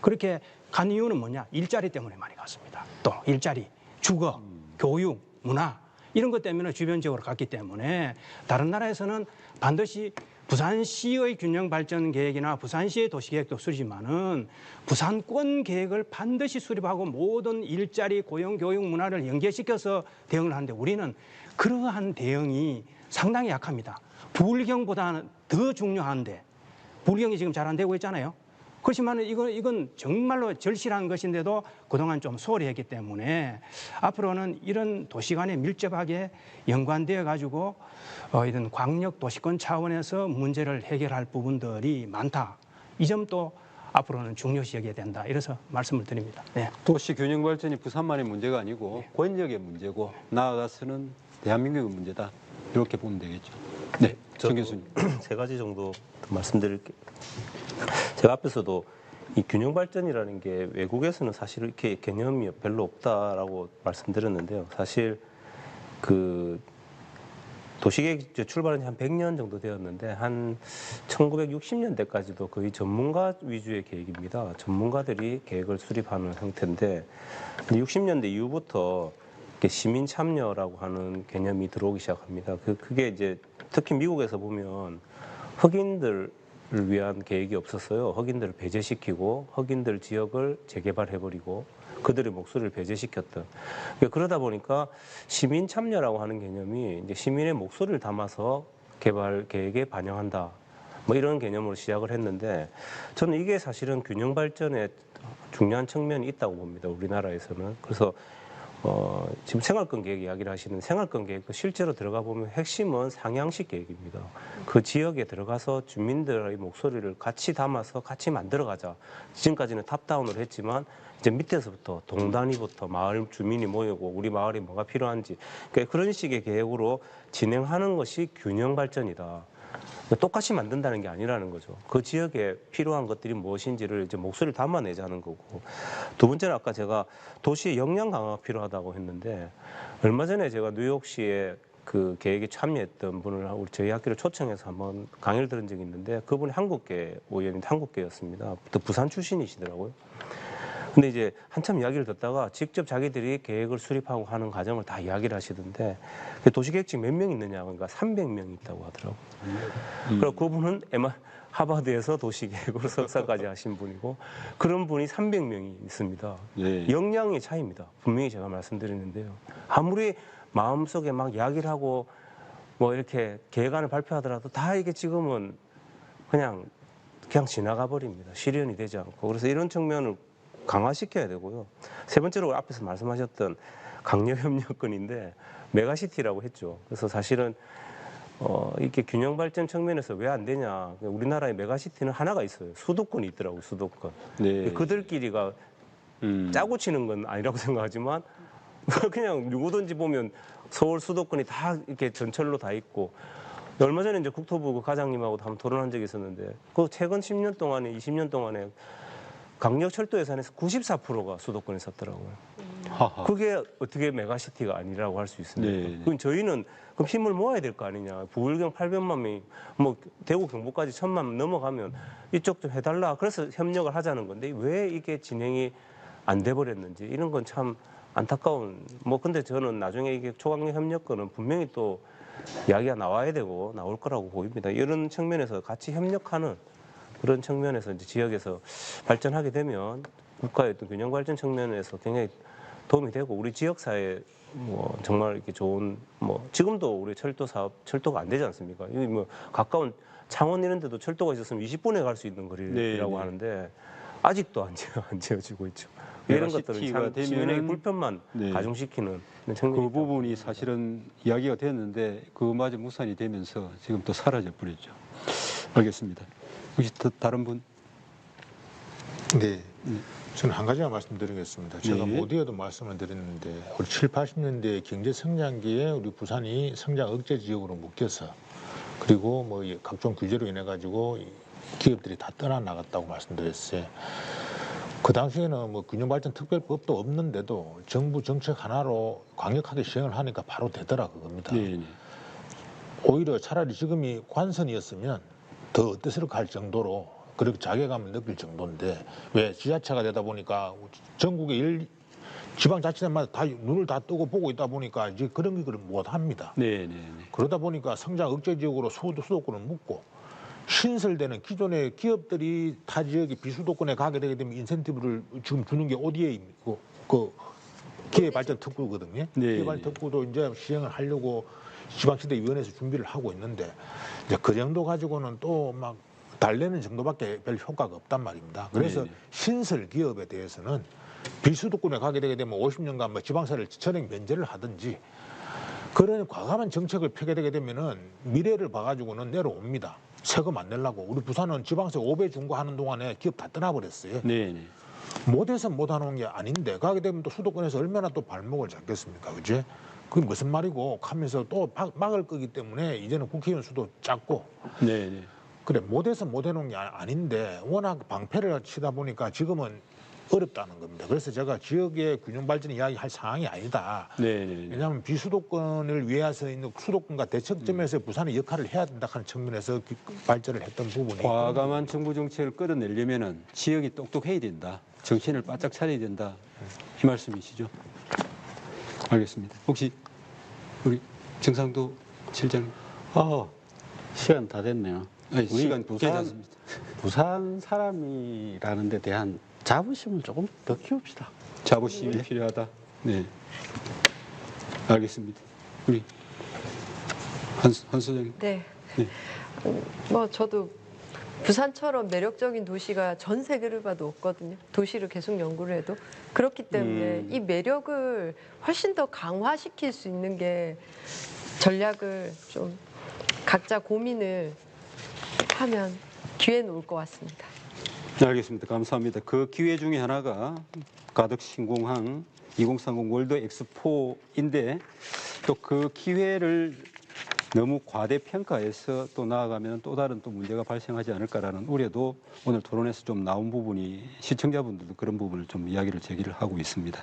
그렇게 간 이유는 뭐냐? 일자리 때문에 많이 갔습니다. 또 일자리, 주거, 교육, 문화 이런 것 때문에 주변 지역으로 갔기 때문에 다른 나라에서는 반드시 부산시의 균형 발전 계획이나 부산시의 도시계획도 수립지만은 부산권 계획을 반드시 수립하고 모든 일자리, 고용, 교육, 문화를 연계시켜서 대응을 하는데 우리는 그러한 대응이 상당히 약합니다. 부울경보다는 더 중요한데 부경이 지금 잘 안 되고 있잖아요. 그렇지만 이건 정말로 절실한 것인데도 그동안 좀 소홀히 했기 때문에 앞으로는 이런 도시 간에 밀접하게 연관되어 가지고 이런 광역 도시권 차원에서 문제를 해결할 부분들이 많다. 이 점도 앞으로는 중요시 여겨야 된다. 이래서 말씀을 드립니다. 네. 도시 균형 발전이 부산만의 문제가 아니고 권역의 문제고 나아가서는 대한민국의 문제다. 이렇게 보면 되겠죠. 네, 정 교수님. 세 가지 정도 더 말씀드릴게요. 제가 앞에서도 이 균형 발전이라는 게 외국에서는 사실 이렇게 개념이 별로 없다라고 말씀드렸는데요. 사실 그 도시계획 출발한 지 한 100년 정도 되었는데 한 1960년대까지도 거의 전문가 위주의 계획입니다. 전문가들이 계획을 수립하는 형태인데 60년대 이후부터 이렇게 시민 참여라고 하는 개념이 들어오기 시작합니다. 그게 이제 특히 미국에서 보면 흑인들을 위한 계획이 없었어요. 흑인들을 배제시키고 흑인들 지역을 재개발해버리고 그들의 목소리를 배제시켰던. 그러다 보니까 시민 참여라고 하는 개념이 이제 시민의 목소리를 담아서 개발 계획에 반영한다. 뭐 이런 개념으로 시작을 했는데 저는 이게 사실은 균형 발전에 중요한 측면이 있다고 봅니다. 우리나라에서는. 그래서 지금 생활권 계획 이야기를 하시는 생활권 계획도 실제로 들어가 보면 핵심은 상향식 계획입니다. 그 지역에 들어가서 주민들의 목소리를 같이 담아서 같이 만들어가자. 지금까지는 탑다운으로 했지만 이제 밑에서부터 동단위부터 마을 주민이 모이고 우리 마을에 뭐가 필요한지 그러니까 그런 식의 계획으로 진행하는 것이 균형 발전이다. 똑같이 만든다는 게 아니라는 거죠. 그 지역에 필요한 것들이 무엇인지를 이제 목소리를 담아내자는 거고. 두 번째는 아까 제가 도시의 역량 강화가 필요하다고 했는데 얼마 전에 제가 뉴욕시에 그 계획에 참여했던 분을 우리 저희 학교를 초청해서 한번 강의를 들은 적이 있는데 그분이 한국계 의원인데 한국계였습니다. 또 부산 출신이시더라고요. 근데 이제 한참 이야기를 듣다가 직접 자기들이 계획을 수립하고 하는 과정을 다 이야기를 하시던데 도시계획직 몇 명 있느냐 그러니까 300명이 있다고 하더라고요. 그리고 그분은 하버드에서 도시계획으로 석사까지 하신 분이고 그런 분이 300명이 있습니다. 네. 역량의 차이입니다. 분명히 제가 말씀드리는데요. 아무리 마음속에 막 이야기를 하고 뭐 이렇게 계획안을 발표하더라도 다 이게 지금은 그냥 지나가 버립니다. 실현이 되지 않고. 그래서 이런 측면을 강화시켜야 되고요. 세 번째로 앞에서 말씀하셨던 강력협력권인데 메가시티라고 했죠. 그래서 사실은 이렇게 균형 발전 측면에서 왜 안 되냐. 우리나라의 메가시티는 하나가 있어요. 수도권이 있더라고요. 수도권. 네. 그들끼리가 짜고 치는 건 아니라고 생각하지만 그냥 누구든지 보면 서울 수도권이 다 이렇게 전철로 다 있고 얼마 전에 이제 국토부 과장님하고도 한번 토론한 적이 있었는데 그 최근 10년 동안에 20년 동안에 강력철도 예산에서 94%가 수도권에 섰더라고요. 하하. 그게 어떻게 메가시티가 아니라고 할 수 있습니까? 네. 그럼 저희는 그럼 힘을 모아야 될 거 아니냐. 부울경 800만 명이 뭐 대구 경북까지 1000만 넘어가면 이쪽 좀 해달라. 그래서 협력을 하자는 건데 왜 이게 진행이 안 돼 버렸는지 이런 건 참 안타까운. 뭐 근데 저는 나중에 이게 초강력 협력권은 분명히 또 이야기가 나와야 되고 나올 거라고 보입니다. 이런 측면에서 같이 협력하는 그런 측면에서 이제 지역에서 발전하게 되면 국가의 어떤 균형 발전 측면에서 굉장히 도움이 되고 우리 지역 사회 뭐 정말 이렇게 좋은 뭐 지금도 우리 철도 사업 철도가 안 되지 않습니까? 여기 뭐 가까운 창원 이런 데도 철도가 있었으면 20분에 갈 수 있는 거리라고 네. 하는데 아직도 안 지어지고 있죠. 이런 것들은 참 되면은- 시민의 불편만 네. 가중시키는 그 측면이 부분이 사실은 이야기가 됐는데 그마저 무산이 되면서 지금 또 사라져 버렸죠. 알겠습니다. 혹시 더 다른 분? 네. 저는 한 가지만 말씀드리겠습니다. 제가 네. 어디에도 말씀을 드렸는데 우리 7, 80년대 경제 성장기에 우리 부산이 성장 억제 지역으로 묶여서 그리고 뭐 각종 규제로 인해 가지고 기업들이 다 떠나 나갔다고 말씀드렸어요. 그 당시에는 뭐 균형발전 특별법도 없는데도 정부 정책 하나로 강력하게 시행을 하니까 바로 되더라 그겁니다. 네. 오히려 차라리 지금이 관선이었으면 더 어때서를까 할 정도로 그렇게 자괴감을 느낄 정도인데 왜 지자체가 되다 보니까 전국의 지방자치단마다 다 눈을 다 뜨고 보고 있다 보니까 이제 그런 걸 못합니다. 네. 그러다 보니까 성장 억제 지역으로 수도권을 묶고 신설되는 기존의 기업들이 타 지역이 비수도권에 가게 되게 되면 인센티브를 지금 주는 게 어디에 있고 그 기회발전 특구거든요. 네. 기회발전 특구도 이제 시행을 하려고 지방시대위원회에서 준비를 하고 있는데 이제 그 정도 가지고는 또 막 달래는 정도밖에 별 효과가 없단 말입니다. 그래서 네. 신설 기업에 대해서는 비수도권에 가게 되게 되면 50년간 뭐 지방세를 전액 면제를 하든지 그런 과감한 정책을 펴게 되게 되면은 미래를 봐가지고는 내려옵니다. 세금 안 내려고. 우리 부산은 지방세 5배 준 거 하는 동안에 기업 다 떠나버렸어요. 네, 네. 못해서 못하는 게 아닌데 가게 되면 또 수도권에서 얼마나 또 발목을 잡겠습니까, 그지? 그게 무슨 말이고 하면서 또 막을 거기 때문에 이제는 국회의원 수도 작고 네, 네. 그래 못해서 못해놓은 게 아닌데 워낙 방패를 치다 보니까 지금은 어렵다는 겁니다. 그래서 제가 지역의 균형 발전 이야기할 상황이 아니다. 네, 네, 네. 왜냐하면 비수도권을 위해서 있는 수도권과 대척점에서 부산의 역할을 해야 된다 하는 측면에서 발전을 했던 부분이 과감한 정부 정책을 끌어내려면은 지역이 똑똑해야 된다. 정신을 바짝 차려야 된다. 이 말씀이시죠? 알겠습니다. 혹시 우리 정상도 실장, 시간 다 됐네요. 아니, 우리 시간 괜찮습니다. 부산 사람이라는 데 대한 자부심을 조금 더 키웁시다. 자부심이 필요하다. 네, 알겠습니다. 우리 한 소장님. 네. 네. 뭐 저도 부산처럼 매력적인 도시가 전 세계를 봐도 없거든요. 도시를 계속 연구를 해도. 그렇기 때문에 이 매력을 훨씬 더 강화시킬 수 있는 게 전략을 좀 각자 고민을 하면 기회는 올 것 같습니다. 네, 알겠습니다. 감사합니다. 그 기회 중에 하나가 가덕 신공항 2030 월드 엑스포인데 또 그 기회를 너무 과대평가해서 또 나아가면 또 다른 또 문제가 발생하지 않을까라는 우려도 오늘 토론에서 좀 나온 부분이 시청자분들도 그런 부분을 좀 이야기를 제기를 하고 있습니다.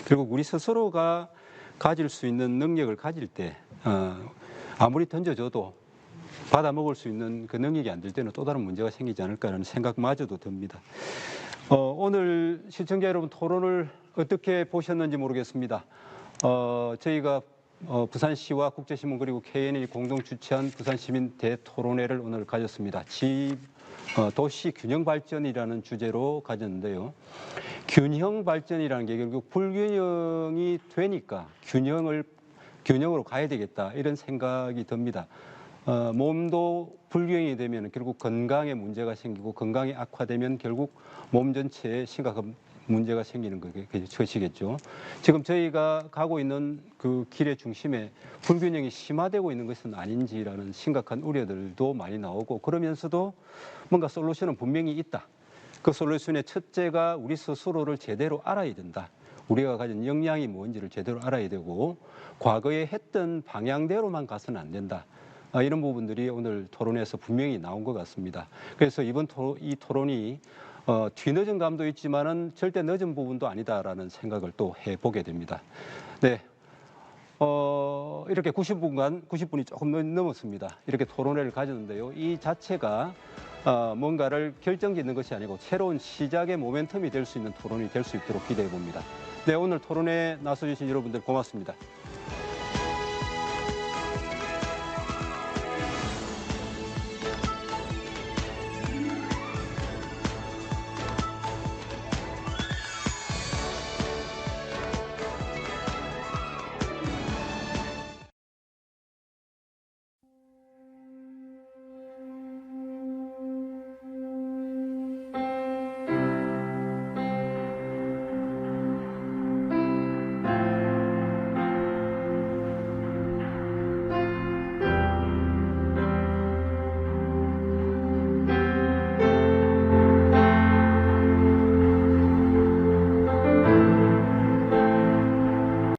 그리고 우리 스스로가 가질 수 있는 능력을 가질 때 아무리 던져줘도 받아 먹을 수 있는 그 능력이 안 될 때는 또 다른 문제가 생기지 않을까라는 생각마저도 듭니다. 오늘 시청자 여러분 토론을 어떻게 보셨는지 모르겠습니다. 저희가 부산시와 국제신문 그리고 KN이 공동 주최한 부산시민 대토론회를 오늘 가졌습니다. 도시 균형 발전이라는 주제로 가졌는데요. 균형 발전이라는 게 결국 불균형이 되니까 균형으로 가야 되겠다 이런 생각이 듭니다. 몸도 불균형이 되면 결국 건강에 문제가 생기고 건강이 악화되면 결국 몸 전체에 심각한 문제가 생기는 것이겠죠. 지금 저희가 가고 있는 그 길의 중심에 불균형이 심화되고 있는 것은 아닌지라는 심각한 우려들도 많이 나오고 그러면서도 뭔가 솔루션은 분명히 있다. 그 솔루션의 첫째가 우리 스스로를 제대로 알아야 된다. 우리가 가진 역량이 뭔지를 제대로 알아야 되고 과거에 했던 방향대로만 가서는 안 된다. 이런 부분들이 오늘 토론에서 분명히 나온 것 같습니다. 그래서 이번 이 토론이 뒤늦은 감도 있지만은 절대 늦은 부분도 아니다라는 생각을 또 해보게 됩니다. 네. 이렇게 90분이 조금 넘었습니다. 이렇게 토론회를 가졌는데요. 이 자체가 뭔가를 결정짓는 것이 아니고 새로운 시작의 모멘텀이 될 수 있는 토론이 될 수 있도록 기대해 봅니다. 네, 오늘 토론에 나서주신 여러분들 고맙습니다.